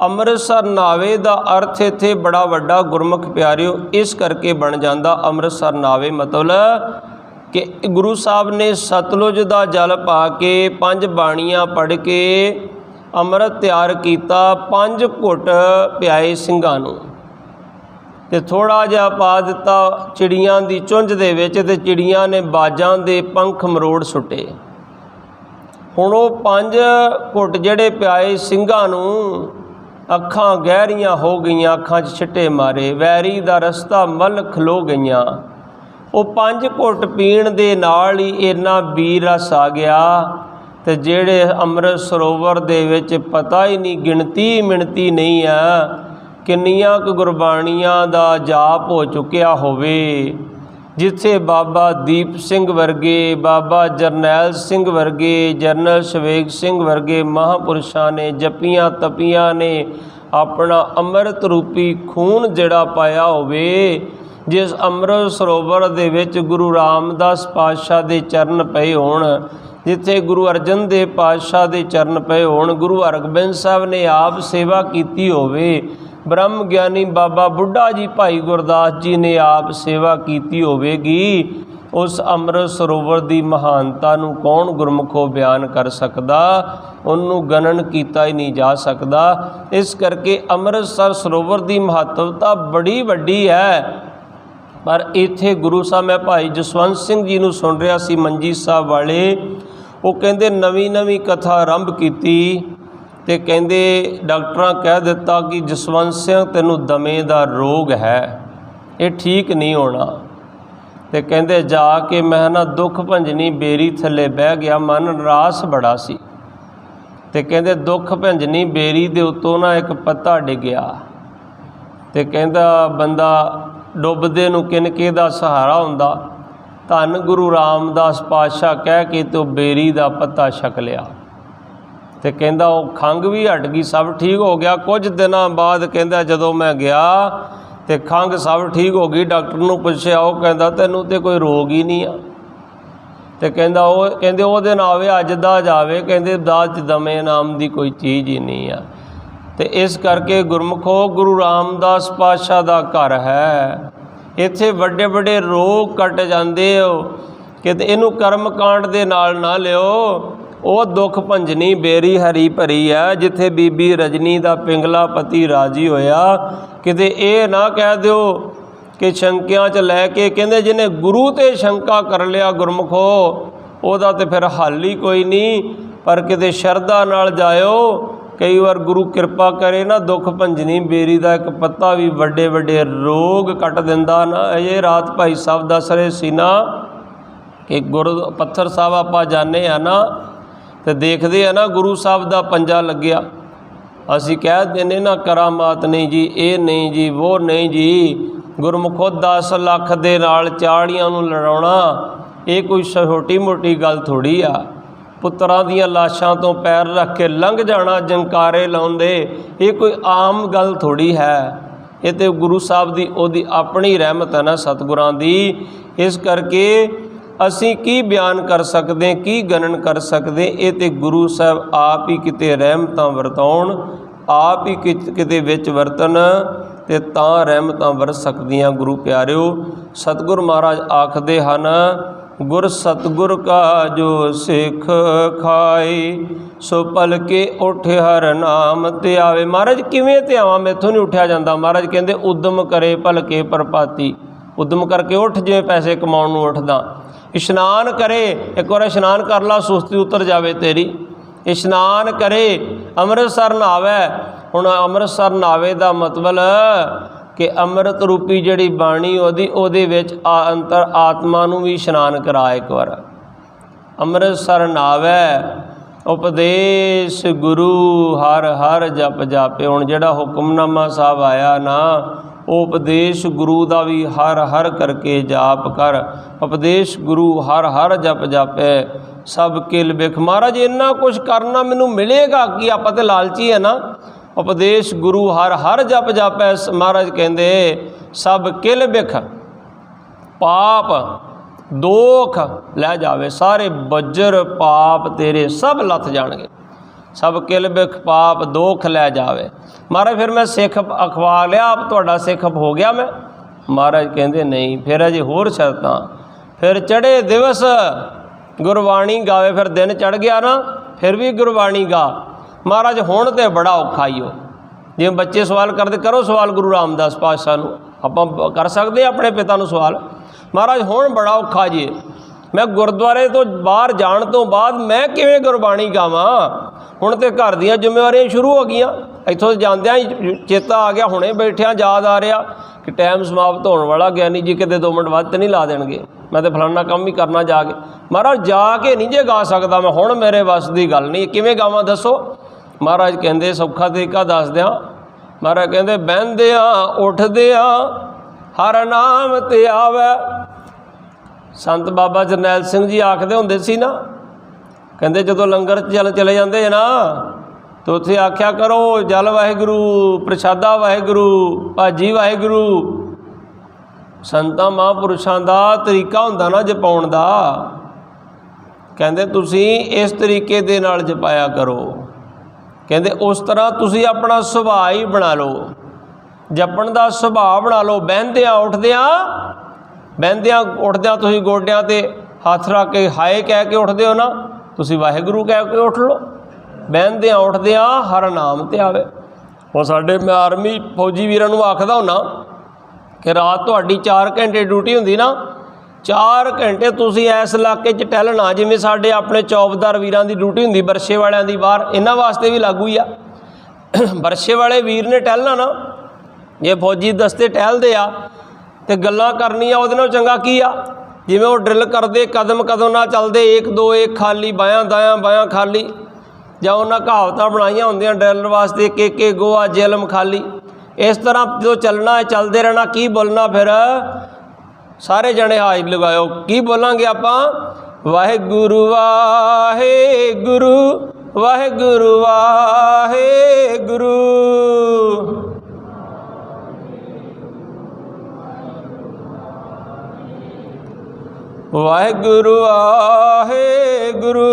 ਅੰਮ੍ਰਿਤਸਰ ਨਾਵੇ ਦਾ ਅਰਥ ਇੱਥੇ ਬੜਾ ਵੱਡਾ ਗੁਰਮੁਖ ਪਿਆਰਿਓ ਇਸ ਕਰਕੇ ਬਣ ਜਾਂਦਾ। ਅੰਮ੍ਰਿਤਸਰ ਨਾਵੇ ਮਤਲਬ ਕਿ ਗੁਰੂ ਸਾਹਿਬ ਨੇ ਸਤਲੁਜ ਦਾ ਜਲ ਪਾ ਕੇ 5 ਬਾਣੀਆਂ ਪੜ੍ਹ ਕੇ ਅੰਮ੍ਰਿਤ ਤਿਆਰ ਕੀਤਾ, 5 ਘੁੱਟ ਪਿਆਏ ਸਿੰਘਾਂ ਨੂੰ, ਤੇ ਥੋੜ੍ਹਾ ਜਿਹਾ ਪਾ ਦਿੱਤਾ ਚਿੜੀਆਂ ਦੀ ਚੁੰਝ ਦੇ ਵਿੱਚ, ਤੇ ਚਿੜੀਆਂ ਨੇ ਬਾਜਾਂ ਦੇ ਪੰਖ ਮਰੋੜ ਸੁੱਟੇ। ਹੁਣ ਉਹ 5 ਘੁੱਟ ਜਿਹੜੇ ਪਿਆਏ ਸਿੰਘਾਂ ਨੂੰ, ਅੱਖਾਂ ਗਹਿਰੀਆਂ ਹੋ ਗਈਆਂ, ਅੱਖਾਂ 'ਚ ਛਿੱਟੇ ਮਾਰੇ, ਵੈਰੀ ਦਾ ਰਸਤਾ ਮੱਲ ਖਲੋ ਗਈਆਂ। ਉਹ 5 ਘੁੱਟ ਪੀਣ ਦੇ ਨਾਲ ਹੀ ਇੰਨਾ ਬੀਰ ਰਸ ਆ ਗਿਆ, ਤੇ ਜਿਹੜੇ ਅੰਮ੍ਰਿਤ ਸਰੋਵਰ ਦੇ ਵਿੱਚ ਪਤਾ ਹੀ ਨਹੀਂ, ਗਿਣਤੀ ਮਿਣਤੀ ਨਹੀਂ ਆ ਕਿੰਨੀਆਂ ਕੁ ਗੁਰਬਾਣੀਆਂ ਦਾ ਜਾਪ ਹੋ ਚੁੱਕਿਆ ਹੋਵੇ। ਜਿੱਥੇ ਬਾਬਾ ਦੀਪ ਸਿੰਘ ਵਰਗੇ, ਬਾਬਾ ਜਰਨੈਲ ਸਿੰਘ ਵਰਗੇ, ਜਰਨਲ ਸ਼ਵੇਗ ਸਿੰਘ ਵਰਗੇ ਮਹਾਂਪੁਰਸ਼ਾਂ ਨੇ ਜਪੀਆਂ ਤਪੀਆਂ ਨੇ ਆਪਣਾ ਅੰਮ੍ਰਿਤ ਰੂਪੀ ਖੂਨ ਜਿਹੜਾ ਪਾਇਆ ਹੋਵੇ, ਜਿਸ ਅੰਮ੍ਰਿਤ ਸਰੋਵਰ ਦੇ ਵਿੱਚ ਗੁਰੂ ਰਾਮਦਾਸ ਪਾਤਸ਼ਾਹ ਦੇ ਚਰਨ ਪਏ ਹੋਣ, ਜਿੱਥੇ ਗੁਰੂ ਅਰਜਨ ਦੇਵ ਪਾਤਸ਼ਾਹ ਦੇ ਚਰਨ ਪਏ ਹੋਣ, ਗੁਰੂ ਹਰਗੋਬਿੰਦ ਸਾਹਿਬ ਨੇ ਆਪ ਸੇਵਾ ਕੀਤੀ ਹੋਵੇ, ਬ੍ਰਹਮ ਗਿਆਨੀ ਬਾਬਾ ਬੁੱਢਾ ਜੀ ਭਾਈ ਗੁਰਦਾਸ ਜੀ ਨੇ ਆਪ ਸੇਵਾ ਕੀਤੀ ਹੋਵੇਗੀ, ਉਸ ਅੰਮ੍ਰਿਤ ਸਰੋਵਰ ਦੀ ਮਹਾਨਤਾ ਨੂੰ ਕੌਣ ਗੁਰਮੁਖੋਂ ਬਿਆਨ ਕਰ ਸਕਦਾ? ਉਹਨੂੰ ਗਣਨ ਕੀਤਾ ਹੀ ਨਹੀਂ ਜਾ ਸਕਦਾ। ਇਸ ਕਰਕੇ ਅੰਮ੍ਰਿਤਸਰ ਸਰੋਵਰ ਦੀ ਮਹੱਤਵਤਾ ਬੜੀ ਵੱਡੀ ਹੈ। ਪਰ ਇੱਥੇ ਗੁਰੂ ਸਾਹਿਬ, ਮੈਂ ਭਾਈ ਜਸਵੰਤ ਸਿੰਘ ਜੀ ਨੂੰ ਸੁਣ ਰਿਹਾ ਸੀ ਮੰਜੀ ਸਾਹਿਬ ਵਾਲੇ, ਉਹ ਕਹਿੰਦੇ ਨਵੀਂ ਕਥਾ ਆਰੰਭ ਕੀਤੀ ਤੇ ਕਹਿੰਦੇ ਡਾਕਟਰਾਂ ਕਹਿ ਦਿੱਤਾ ਕਿ ਜਸਵੰਤ ਸਿੰਘ ਤੈਨੂੰ ਦਮੇ ਦਾ ਰੋਗ ਹੈ, ਇਹ ਠੀਕ ਨਹੀਂ ਹੋਣਾ। ਤੇ ਕਹਿੰਦੇ ਜਾ ਕੇ ਮੈਂ ਨਾ ਦੁੱਖ ਭੰਜਨੀ ਬੇਰੀ ਥੱਲੇ ਬਹਿ ਗਿਆ, ਮਨ ਨਿਰਾਸ਼ ਬੜਾ ਸੀ। ਤੇ ਕਹਿੰਦੇ ਦੁੱਖ ਭੰਜਨੀ ਬੇਰੀ ਦੇ ਉੱਤੋਂ ਨਾ ਇੱਕ ਪੱਤਾ ਡਿੱਗਿਆ, ਤੇ ਕਹਿੰਦਾ ਬੰਦਾ ਡੁੱਬਦੇ ਨੂੰ ਕਿਨਕੇ ਦਾ ਸਹਾਰਾ ਹੁੰਦਾ। ਧੰਨ ਗੁਰੂ ਰਾਮਦਾਸ ਪਾਤਸ਼ਾਹ ਕਹਿ ਕੇ ਤੇ ਬੇਰੀ ਦਾ ਪੱਤਾ ਛਕ ਲਿਆ। ਤੇ ਕਹਿੰਦਾ ਉਹ ਖੰਘ ਵੀ ਹਟ ਗਈ, ਸਭ ਠੀਕ ਹੋ ਗਿਆ। ਕੁਝ ਦਿਨਾਂ ਬਾਅਦ ਕਹਿੰਦਾ ਜਦੋਂ ਮੈਂ ਗਿਆ ਤੇ ਖੰਘ ਸਭ ਠੀਕ ਹੋ ਗਈ। ਡਾਕਟਰ ਨੂੰ ਪੁੱਛਿਆ, ਉਹ ਕਹਿੰਦਾ ਤੈਨੂੰ ਤੇ ਕੋਈ ਰੋਗ ਹੀ ਨਹੀਂ ਆ। ਤੇ ਕਹਿੰਦੇ ਉਹਦੇ ਨਾਲ ਆਵੇ ਅੱਜ ਦਾ ਜਾਵੇ, ਕਹਿੰਦੇ ਦਾਤ 'ਚ ਦਮੇ ਨਾਮ ਦੀ ਕੋਈ ਚੀਜ਼ ਹੀ ਨਹੀਂ ਆ। ਤੇ ਇਸ ਕਰਕੇ ਗੁਰਮੁਖੋ ਗੁਰੂ ਰਾਮਦਾਸ ਪਾਤਸ਼ਾਹ ਦਾ ਘਰ ਹੈ, इत्थे वड्डे वड्डे रोग कट जाते हो कि इनू कर्म कांड दे नाल ना लिओ। वो दुख भंजनी बेरी हरी भरी है जिथे बीबी रजनी दा पिंगला पति राजी होया। किते ये ना कह दो कि शंकियां च लैके कहते जिन्हें गुरु ते शंका कर लिया गुरमुखो ओदा ते फिर हल ही कोई नहीं। पर किते शरधा नाल जायो, कई बार गुरु कृपा करे ना दुख भंजनी बेरी का एक पत्ता भी वड्डे वड्डे रोग कट दिंदा ना। ये रात भाई साहब दस रहे सी ना कि गुरु पत्थर साहब आप जाने हैं ना तो देखते हैं ना गुरु साहब का पंजा लग्या, असी कह देने ना करामात नहीं जी, ये नहीं जी, वो नहीं जी। गुरमुखो 10 लाख दे नाल 40 नूं लड़ाउणा ये कोई छोटी मोटी गल थोड़ी आ। पुत्रां दीयां लाशां तो पैर रख के लंघ जाना जंकारे लाउंदे ये कोई आम गल थोड़ी है। ये तो गुरु साहब की ओदी अपनी रहमत है ना सतगुरां दी। इस करके असी की बयान कर सकते, की गणन कर सकते। ये तो गुरु साहब आप ही किते रहमतां वरताउण, आप ही किते विच वरतन ते तां रहमतां वरत सकदियां। गुरु प्यारिओ सतगुर महाराज आखदे हन गुर सतगुर का जो सिख खाए सो पल के उठ हर नाम ते आवे। महाराज किवें ते आवां, मैथों नहीं उठा जाता। महाराज कहते उद्यम करे भल के प्रभाती, उद्यम करके उठ जिवें पैसे कमाउण नूं उठदा। इशनान करे, एक बार इशनान कर ला सुस्ती उतर जावे तेरी। इशनान करे, अमृतसर नहावे। हुण अमृतसर नहावे दा मतलब कि अमृत रूपी जिहड़ी बाणी ओहदे विच अंतर आत्मा नूं भी इशनान करा। एक बार अमृतसर नहावे, उपदेश गुरु हर हर जप जापे। हुण जिहड़ा हुक्मनामा साहब आया ना उपदेश गुरु का भी हर हर करके जाप कर। उपदेश गुरु हर हर जप जापे सब किल बिख। महाराज इन्ना कुछ करना मैनू मिलेगा कि आप तो लालची है ना। उपदेश गुरु हर हर जप जापे महाराज कहते सब किल बिख पाप दोख लै जावे। सारे बज्र पाप तेरे सब लथ जाणगे, सब किल बिख पाप दोख लै जावे। महाराज फिर मैं सिख अखवा लिया, आप तुहाडा सिख हो गया मैं। महाराज कहते नहीं, फिर अजे होर शर्तां। फिर चढ़े दिवस गुरबाणी गावे, फिर दिन चढ़ गया ना फिर भी गुरबाणी गा। महाराज हुण ते बड़ा औखा ही हो। जिवें बच्चे सवाल करते करो सवाल गुरु रामदास पातशाह नूं, आपां कर सकते अपने पिता नूं सवाल। महाराज हुण बड़ा औखा जी, मैं गुरुद्वारे तो बाहर जाण तो बाद मैं किवें गुरबाणी गावां। हुण ते घर दीयां जिम्मेवारियां शुरू हो गईयां। इत्थों जांदियां ही चेता आ गया, हुणे बैठिया याद आ रहा कि टाइम समाप्त होने वाला, ज्ञानी जी किते 2 मिनट बाद तो नहीं ला देणगे, मैं तो फलाना काम भी करना जाके। महाराज जाके नहीं जे गा सकदा मैं, हुण मेरे वस की गल नहीं। किवें गावां दसो। महाराज कहंदे सौखा तरीका दस दियां। महाराज कहंदे बहिंदियां उठदियां हर नाम ते आवे। संत बाबा जरनैल सिंह जी आखदे हुंदे सी ना, कहंदे जदों लंगर चले जांदे ना तो उत्थे आख्या करो जल वाहिगुरू, प्रशादा वाहिगुरू, भाजी वाहिगुरू। संतां महापुरुषां दा तरीका हुंदा ना जपाउण दा, कहंदे तुसीं इस तरीके दे नाल जपाया करो। कहंदे उस तरह तुसीं अपना सुभाअ ही बना लो, जपण दा सुभाअ बना लो। बहिंदियां उठदियां तुसीं गोडियां ते हत्थ रख के हाय कह के उठदे हो ना, तुसीं वाहिगुरू कह के उठ लो। बहिंदियां उठदियां हर नाम ते आवे। हुण साडे मैं आर्मी फौजी वीरां नूं आखदा हुंदा कि रात तुहाडी 4 घंटे ड्यूटी हुंदी ना, 4 घंटे तुसीं इस इलाके च टहलना। जिवें साडे अपने चौबदार वीरां दी ड्यूटी हुंदी बरछे वालियां दी बाहर, इन्हां वास्ते भी लागू ही आ। बरछे वाले वीर ने टहलना ना, जे फौजी दस्ते टहलदे आ ते गल्लां करनियां उहदे नाल चंगा की आ। जिवें वो ड्रिल करदे कदम कदम नाल चलदे 1 2 1 खाली बायां दायां बायां खाली, जां उन्हां कहावतां बनाईयां हुंदियां ड्रिल वास्ते के गोआ जेलम खाली। इस तरह जो चलना है चलते रहना। की बोलना फिर सारे जने हाज लगाओ, की बोलांगे आपां वाहिगुरू वाहिगुरू वाहिगुरू वाहिगुरू। वाहिगुरू वाहिगुरू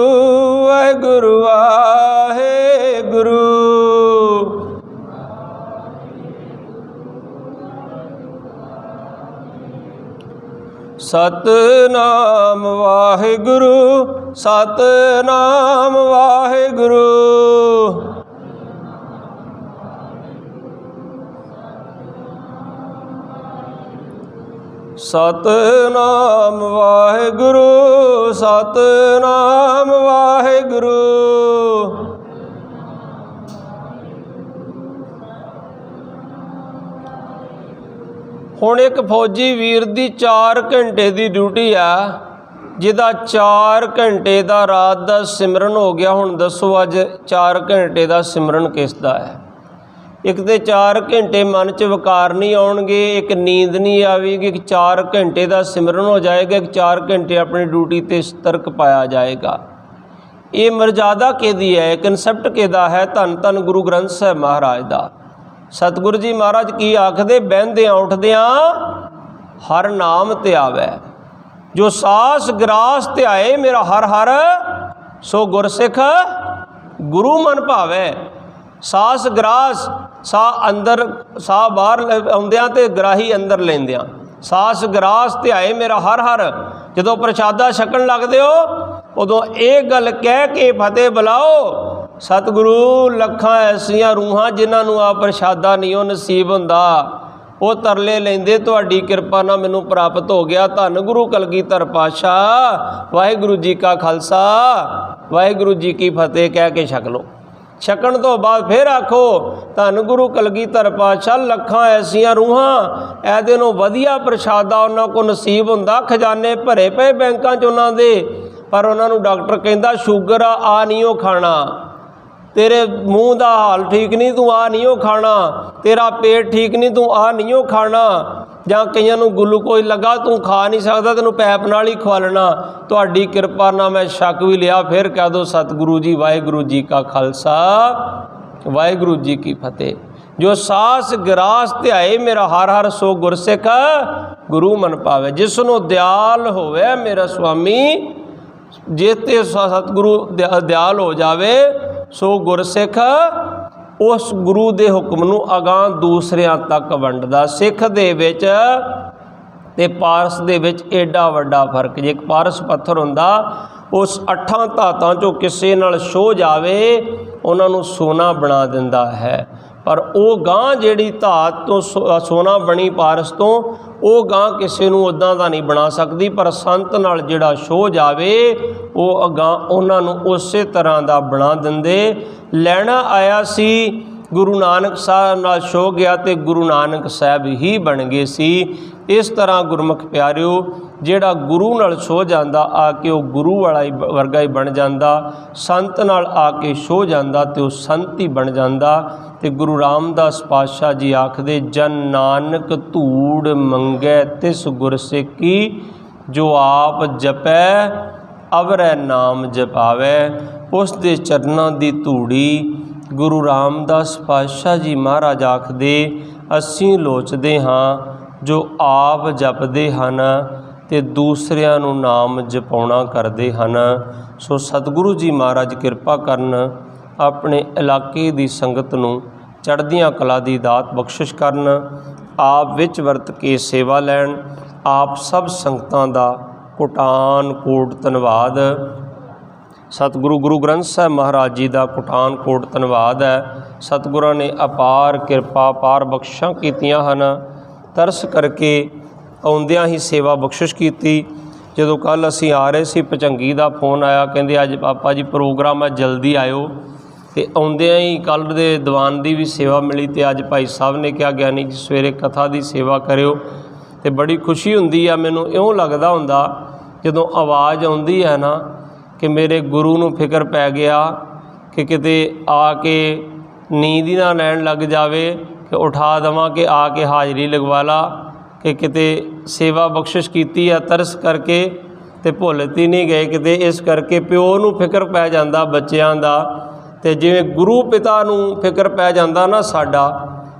वाहिगुरू वाहिगुरू। सतनाम वाहिगुरु सतनाम वाहिगुरु। सतनाम वाहिगुरु सतनाम वाहिगुरु। हुण एक फौजी वीर दी 4 घंटे की ड्यूटी आ जिहदा 4 घंटे का रात का सिमरन हो गया। हुण दसो अज 4 घंटे का सिमरन किसदा है? एक तो 4 घंटे मन च वकार नहीं आउणगे, एक नींद नहीं आवेगी, 4 घंटे का सिमरन हो जाएगा, 4 घंटे अपनी ड्यूटी ते सतर्क पाया जाएगा। ये मर्यादा किहदी है, कंसैप्ट किहदा है? धन धन गुरु ग्रंथ साहिब महाराज दा। सतगुरु जी महाराज की आखदे, बहंदियां उठदियां हर नाम ते आवे, जो सास ग्रास ते आए मेरा हर हर, सो गुरसिख गुरु मन भावे। सास ग्रास साह अंदर साह बाहर आउंदियां ते ग्राही अंदर लैंदियां, सास ग्रास ते आए मेरा हर हर। जदों प्रशादा छकण लगदे हो उदों ये गल कह के फतेह बुलाओ, सतगुरु लखां ऐसियां रूहां जिन्हां नूं आ प्रशादा नहीं हो नसीब हुंदा, वो तरले लेंदे तुहाडी किरपा नाल मैनूं प्राप्त हो गया। धन गुरु कलगीधर पातशाह, वाहिगुरु जी का खालसा वाहिगुरु जी की फतेह कह के छक लो। छकण तो बाद फिर आखो, धन गुरु कलगीधर पातशाह लखां ऐसियां रूहां, ऐदे नूं वधिया प्रशादा उन्हां को नसीब हुंदा। खजाने भरे पे बैंकां च उन्हां दे, पर उन्हां नूं डॉक्टर कहंदा शुगर आ नहीं हो खाना, तेरे मूँह का हाल ठीक नहीं तू आ नहीं हो खाना, तेरा पेट ठीक नहीं तू आ नहीं हो खाना, जां कईयां नूं ग्लूकोज लगा तू खा नहीं सकता, तेनों पैप नाल ही खवालना। तुहाडी किरपा नाल मैं शक भी लिया, फिर कह दो सतगुरु जी वाहिगुरु जी का खालसा वाहिगुरु जी की फतेह। जो सास ग्रास ते आए मेरा हर हर, सो गुरसिख गुरु मन पावे। जिसनों दयाल होवे मेरा स्वामी, जेते सतगुरु दयाल हो जावे, सो गुरसिख उस गुरु दे हुक्म नूं अगां दूसरियां तक वंडदा। सिख दे विच ते पारस दे विच एडा वड्डा फर्क। जे एक पारस पत्थर हुंदा, उस 8 धातां चों किसे नाल छो जावे उन्हां नूं सोना बना दिंदा है, पर वो गां जिहड़ी धात तो सोना बनी पारस तो, वो गां किसी नूं उदां दा नहीं बना सकती, पर संत नाल जिहड़ा छो जावे वो अगां उन्हां नूं उसे तरह दा बना दिंदे। लैना आया सी गुरु नानक साहब नाल छो गया तो गुरु नानक साहब ही बन गए सी। इस तरह गुरमुख प्यारिओ, जिहड़ा गुरु नाल छो जांदा आके वो गुरु वाला ही वर्गा ही बन जांदा, संत नाल आके छो जांदा तो वो संत ही बन जांदा। ते गुरु रामदास पातशाह जी आखदे, जन नानक धूड़ मंगै तिस गुरसिखी, जो आप जपै अवरै नाम जपावै। उस दे चरनां दी धूड़ी गुरु रामदास पातशाह जी महाराज आखदे, असीं लोचदे हां जो आप जपदे हन ते दूसरिਆਂ ਨੂੰ नाम जपाउणा करदे हन। सो सतगुरु जी महाराज किरपा करन, अपने इलाके दी संगत नूं चढ़दियां कला दी दात बख्शिश करन, आप विच वरत के सेवा लैण। आप सब संगतां दा कोटान कोट धन्नवाद। सतगुरु गुरु ग्रंथ साहिब महाराज जी का कोटान कोट धन्नवाद है। सतगुਰਾਂ ने अपार किरपा पार बख्शिशां कीतियां हन। तरस करके आउंदियां ही सेवा बख्शिश की। जदों कल असीं आ रहे सी, भचंगी का फोन आया, कहंदे अज पापा जी प्रोग्राम है जल्दी आयो। तो आउंदियां ही कल दे दीवान की भी सेवा मिली, तो अज भाई साहब ने कहा ज्ञानी जी सवेरे कथा की सेवा करियो। तो बड़ी खुशी हुंदी आ, मैनूं इउं लगदा हुंदा जदों आवाज़ आउंदी है ना कि मेरे गुरु नूं फिक्र पै गया कि किते आके नींद ही ना लैण लग जावे कि उठा देवां कि आके हाज़री लगवा ला, कि किते सेवा बख्शिश कीती है तरस करके ते भुलती नहीं गए किते। इस करके प्यो नूं फिक्र पै जांदा बच्चिआं दा, ते जिवें गुरु पिता नूं फिक्र पै जांदा ना साडा,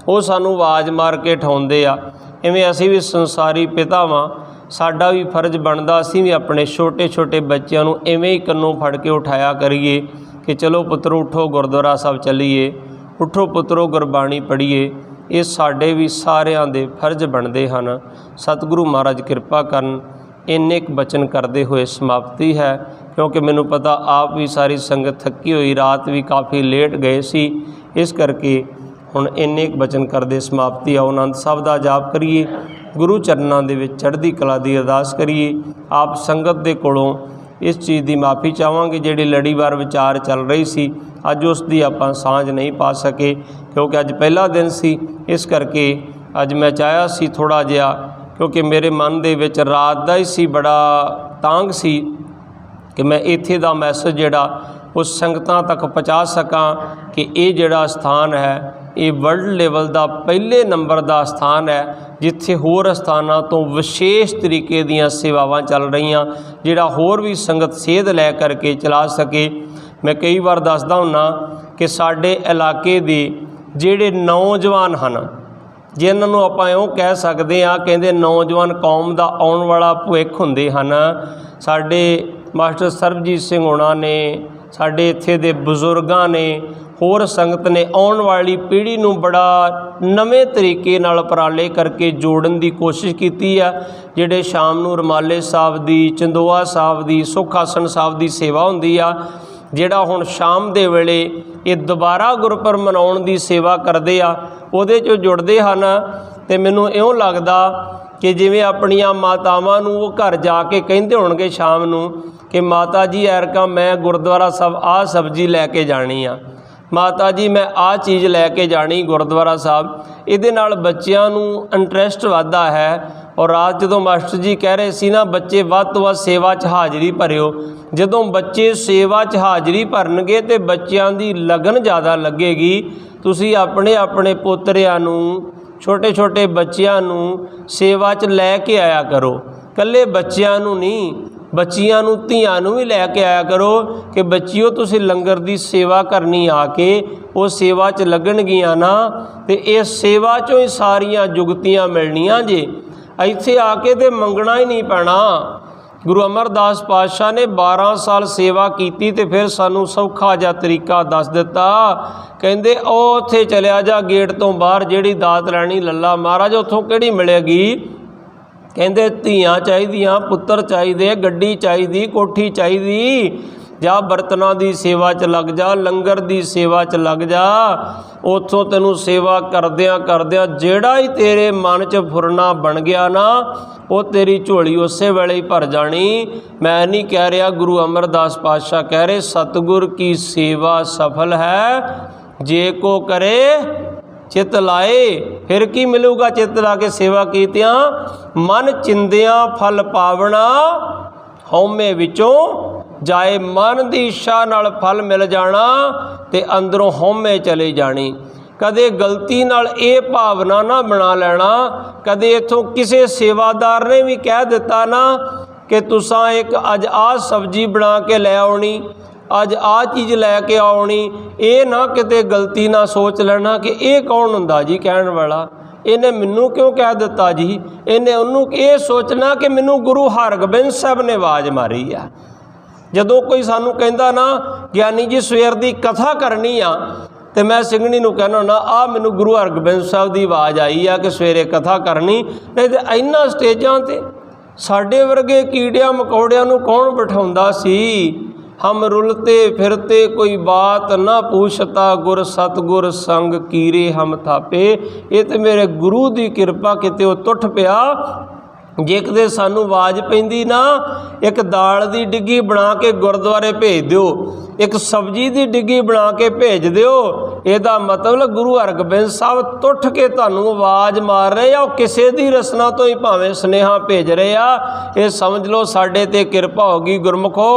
वो सानूं आवाज़ मार के उठाउंदे आ। इवें असीं भी संसारी पिता वां, साडा भी फर्ज बनदा असीं भी अपने छोटे छोटे बच्चों नूं इवें ही कन्नों फड़ के उठाया करिए कि चलो पुत्रो उठो गुरद्वारा साहब चलीए, उठो पुत्रो गुरबाणी पढ़ीए। ये साडे भी सारिਆਂ ਦੇ फर्ज बनते हैं। सतगुरु महाराज किरपा करन, ਇੰਨੇ ਕੁ ਬਚਨ ਕਰਦੇ ਹੋਏ ਸਮਾਪਤੀ ਹੈ, क्योंकि मैनू पता आप भी सारी संगत थकी हुई, रात भी काफ़ी लेट गए सी, इस करके हुण इन्ने कुछ बचन करदे समाप्ति आओ आनंद साहब दा जाप करिए, गुरु चरनां दे विच चढ़दी कला दी अरदास करिए। आप संगत दे कोलों इस चीज़ की माफ़ी चाहांगे जिहड़ी लड़ीवार विचार चल रही सी, अज उस दी आपां सांझ नहीं पा सके, क्योंकि अज पहला दिन सी, इस करके अज मैं चाहया सी थोड़ा जिहा, क्योंकि मेरे मन दे विच रात दा ही सी बड़ा तांग सी कि मैं इत्थे दा मैसेज जिहड़ा उस संगतां तक पहुँचा सकां कि ये जिहड़ा स्थान है ये वर्ल्ड लेवल का पहले नंबर का स्थान है, जिथे होर स्थानों तो विशेष तरीके दीयां सेवावां चल रही, जिहड़ा होर भी संगत सेध लै करके चला सके। मैं कई बार दसदा हुन्ना कि साडे इलाके दे जिहड़े नौजवान हैं, जिन्हां नूं आपां इउं कह सकदे हां, कहंदे नौजवान कौम दा आउण वाला भविख हुंदे हन। साडे मास्टर सरबजीत सिंह होना ने, साडे इत्थे दे बजुर्गां ने, होर संगत ने आउण वाली पीढ़ी नूं बड़ा नवे तरीके नाल उपराले करके जोड़न दी कोशिश कीती है। जिहड़े शाम नूं रमाले साहब दी, चंदोआ साहब दी, सुख आसन साहब दी सेवा हुंदी आ, जिहड़ा हुण शाम दे वेले ये दोबारा गुरपुरब मनाउण दी सेवा करदे आ, उहदे चों जुड़दे हन। ते मैनूं इउं लगदा कि जिवें अपनियां मातावां नूं वो घर जाके कहिंदे होणगे शाम नूं कि माता जी ऐरका मैं गुरुद्वारा साहब आ सब्जी लैके जानी आ, माता जी मैं आ चीज़ लैके जानी गुरुद्वारा साहब। इहदे नाल बच्चियां नूं इंटरस्ट वधदा है। और रात जदों मास्टर जी कह रहे सी ना, बच्चे वध तों वध सेवा च हाज़री भरियो, जदों बच्चे सेवा च हाज़री भरनगे तो बच्चियां दी लगन ज़्यादा लगेगी। तुसीं अपने अपने पोतरिਆਂ नूं, छोटे छोटे बच्चियां नूं सेवा च लैके आया करो, कल्ले बच्चियां नूं नहीं, बच्चियां नूं धीआं नूं भी लैके आया करो कि बच्चियों तुसीं लंगर दी सेवा करनी आके वो सेवा च लगणगियां ना, ते इस सेवा चों ही सारियां जुगतियां मिलनियां जे, इत्थे आके ते मंगना ही नहीं पैना। गुरु अमरदास पातशाह ने 12 साल सेवा की, तो फिर सानू सौखा जा तरीका दस दिता, कहंदे ओ उत्थे चलिया जा गेट तो बाहर, जिहड़ी दात लैनी लला। महाराज उत्थों किहड़ी मिलेगी? कहंदे धीआं चाहीदियां, पुत्तर चाहिए, गड्डी चाहिए, कोठी चाहिए, जा बर्तनां दी सेवा च लग जा, लंगर दी सेवा च लग जा। उत्थों तैनूं सेवा करदियां करदियां जिहड़ा ही तेरे मन च फुरना बन गया ना, वो तेरी झोली उस वेले ही भर जानी। मैं नहीं कह रहा, गुरु अमरदास पातशाह कह रहे, सतगुर की सेवा सफल है जे को करे चित लाए। फिर की मिलूगा चित ला के सेवा कीतियां? मन चिंदियां फल पावना, हौमे विचों जाए। मन की इच्छा नाल फल मिल जाना, ते अंदरों हौमे चले जानी। कदे गलती नाल ये भावना ना बना लेना, कदे इत्थों किसी सेवादार ने भी कह दिता ना कि तुसां एक अज आ सब्जी बना के लै आउणी, अज आ चीज़ लैके आउणी, ये ना किते गलती ना सोच लेना कि ये कौन हुंदा जी कहण वाला, इन्हें मैनू क्यों कह दिता जी। इन्हें उन्होंने ये सोचना कि मैनू गुरु हरगोबिंद साहब ने आवाज़ मारी आ। जदों कोई सानू कहंदा ना ज्ञानी जी सवेर दी कथा करनी आ, तो मैं सिंघणी नूं कहना ना आ मैनू गुरु हरगोबिंद साहब की आवाज़ आई आ कि सवेरे कथा करनी। नहीं तो इन्हां स्टेजां ते साडे वर्गे कीड़िया मकौड़िया नूं कौन बिठाउंदा सी। हम रुलते फिरते कोई बात ना पूछता, गुर सतगुर संग कीरे हम थापे। ये तो मेरे गुरु की कृपा किते तुठ पिया। जे किते सानू आवाज़ पैंदी ना, एक दाल की डिग्गी बना के गुरुद्वारे भेज दिओ, एक सब्जी की डिग्गी बना के भेज दिओ, इहदा मतलब गुरु हरगोबिंद साहब तुठ के तुहानू आवाज़ मार रहे आ। किसी की रसना तो ही भावें सुनेहा भेज रहे आ। ये समझ लो साडे ते कृपा होगी गुरमुखो,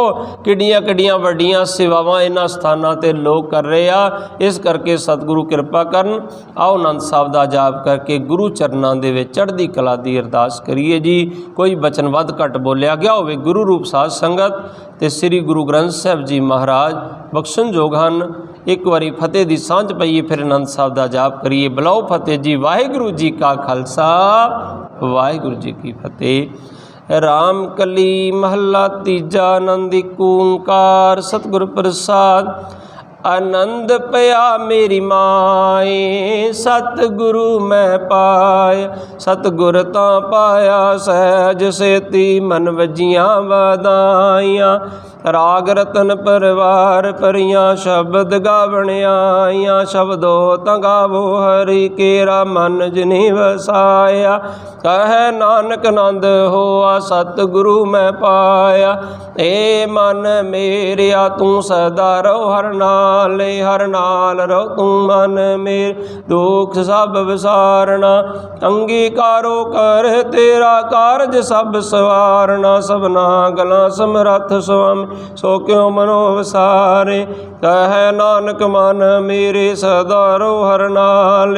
किड्डियां किड्डियां वड्डियां सेवावां इन्हां स्थानां ते लोग कर रहे आ। इस करके सतगुरु कृपा करन। आओ आनंद साहब दा जाप करके गुरु चरनां दे विच चढ़दी कला दी अरदास करिए जी। कोई बचन वध घट बोलिया गया होवे गुरु रूप साध संगत ते श्री गुरु ग्रंथ साहब जी महाराज बख्शन जोग हन। एक बारी फतेह दी सांझ पईए, फिर आनंद साहब दा जाप करिए। बुलाओ फतेह जी। वाहिगुरू जी का खालसा, वाहिगुरू जी की फतेह। राम कली महला तीजा, आनंद एक ओंकार, सतगुर प्रसाद। आनंद पया मेरी माए, सतगुरु मैं पाया। सतगुर तां पाया सहज सेती, मन वजियां वधाइयां। राग रतन परवार परियां, शब्द गावण आइयां। शब्दो तां गावो हरि केरा, मन जिनि वसाया। कहे नानक नंद होआ, सतगुरु मैं पाया। ए मन मेरिया तू सदा रहो हर नाल, हर नाल रहो तू मन मेरे। दुख सब विसारना, अंगीकारो कर तेरा कारज सब सवारना। सबना गला समरथ स्वामी, सो क्यों मनो विसारे। कहे नानक मन मेरे सदा रहो हर नाल।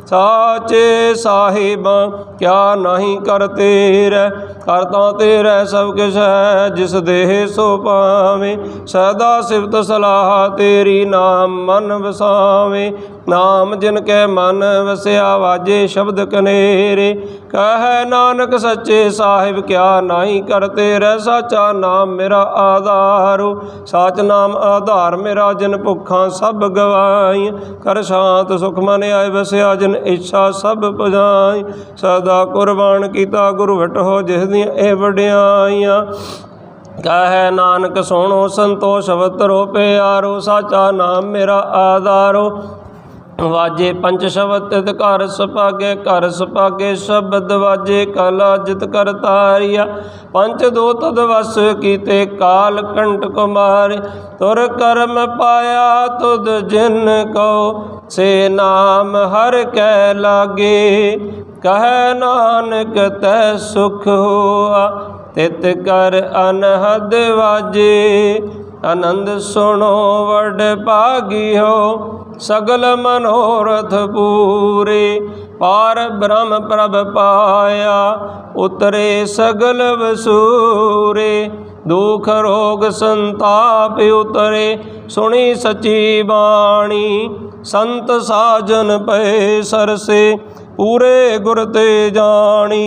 साचे साहिबा क्या नहीं कर तेरे, करता तेरे सब किछ है जिस देह सो पावे। सदा सिफत सलाह तेरी, नाम मन वसावे। नाम जिनके मन वसया, वाजे शब्द कनेरे। कहे नानक सच्चे साहिब क्या नहीं कर तेरे, साचा नाम मेरा आधारो। साच नाम आधार मेरा, जिन भुखा सब गवाई। कर शांत सुख मन आए बसया, जिन इच्छा सब पुजाई। सदा कुर्बान कीता गुरु भटो, जिस दी ए वड्याइयां। कहे नानक सुनो संतोष अवतरो प्यारो, साचा नाम मेरा आधारो। वाजे पंच शब्द तित घर सुभागे, घर सुभागे शब्द वाजे। कला जित कर तारिया, पंच दो तद वस कीते, काल कंठ कुमार। तुर कर्म पाया तुद जिन को, से नाम हर कै लागे। कहे नानक तै सुख हुआ, तित कर अनहद वाजे। आनंद सुनो वड भागियो, सगल मनोरथ पूरे। पार ब्रह्म प्रभ पाया, उतरे सगल वसूरे। दुख रोग संताप उतरे, सुनी सची बाणी। संत साजन पे सरसे, पूरे गुर ते जानी।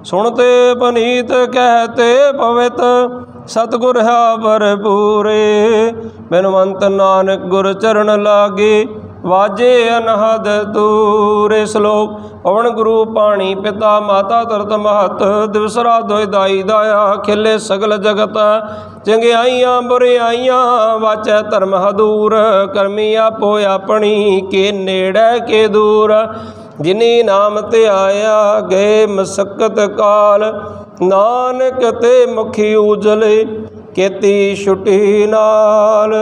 सुनते पनीत कहते पवित, सतगुर है भरपूरे। बिनवंत नानक गुर चरण लागे, वाजे अनहद तूरे। श्लोक पवन गुरु पाणी पिता, माता तरत महत। दिवसरा दोय दाई दाया, खिले सगल जगत। चंगियाइयां बुरियाइयां, वाचै धर्म हदूर। करमी आपो अपनी, के नेड़े के दूर। जिनी नाम ते आया, गए मसक्कत काल। नानक ते मुखी उजले, केती छुटी नाल।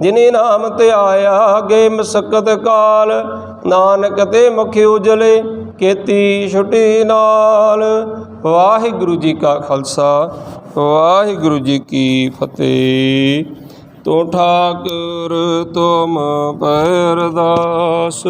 जिनी नाम ते आया, गए मसक्कत काल। नानक ते मुखी उजले, केती छुटी नाल। वाहिगुरु जी का खालसा, वाहिगुरु जी की फतेह। तो ठाकुर तुम पैरदास,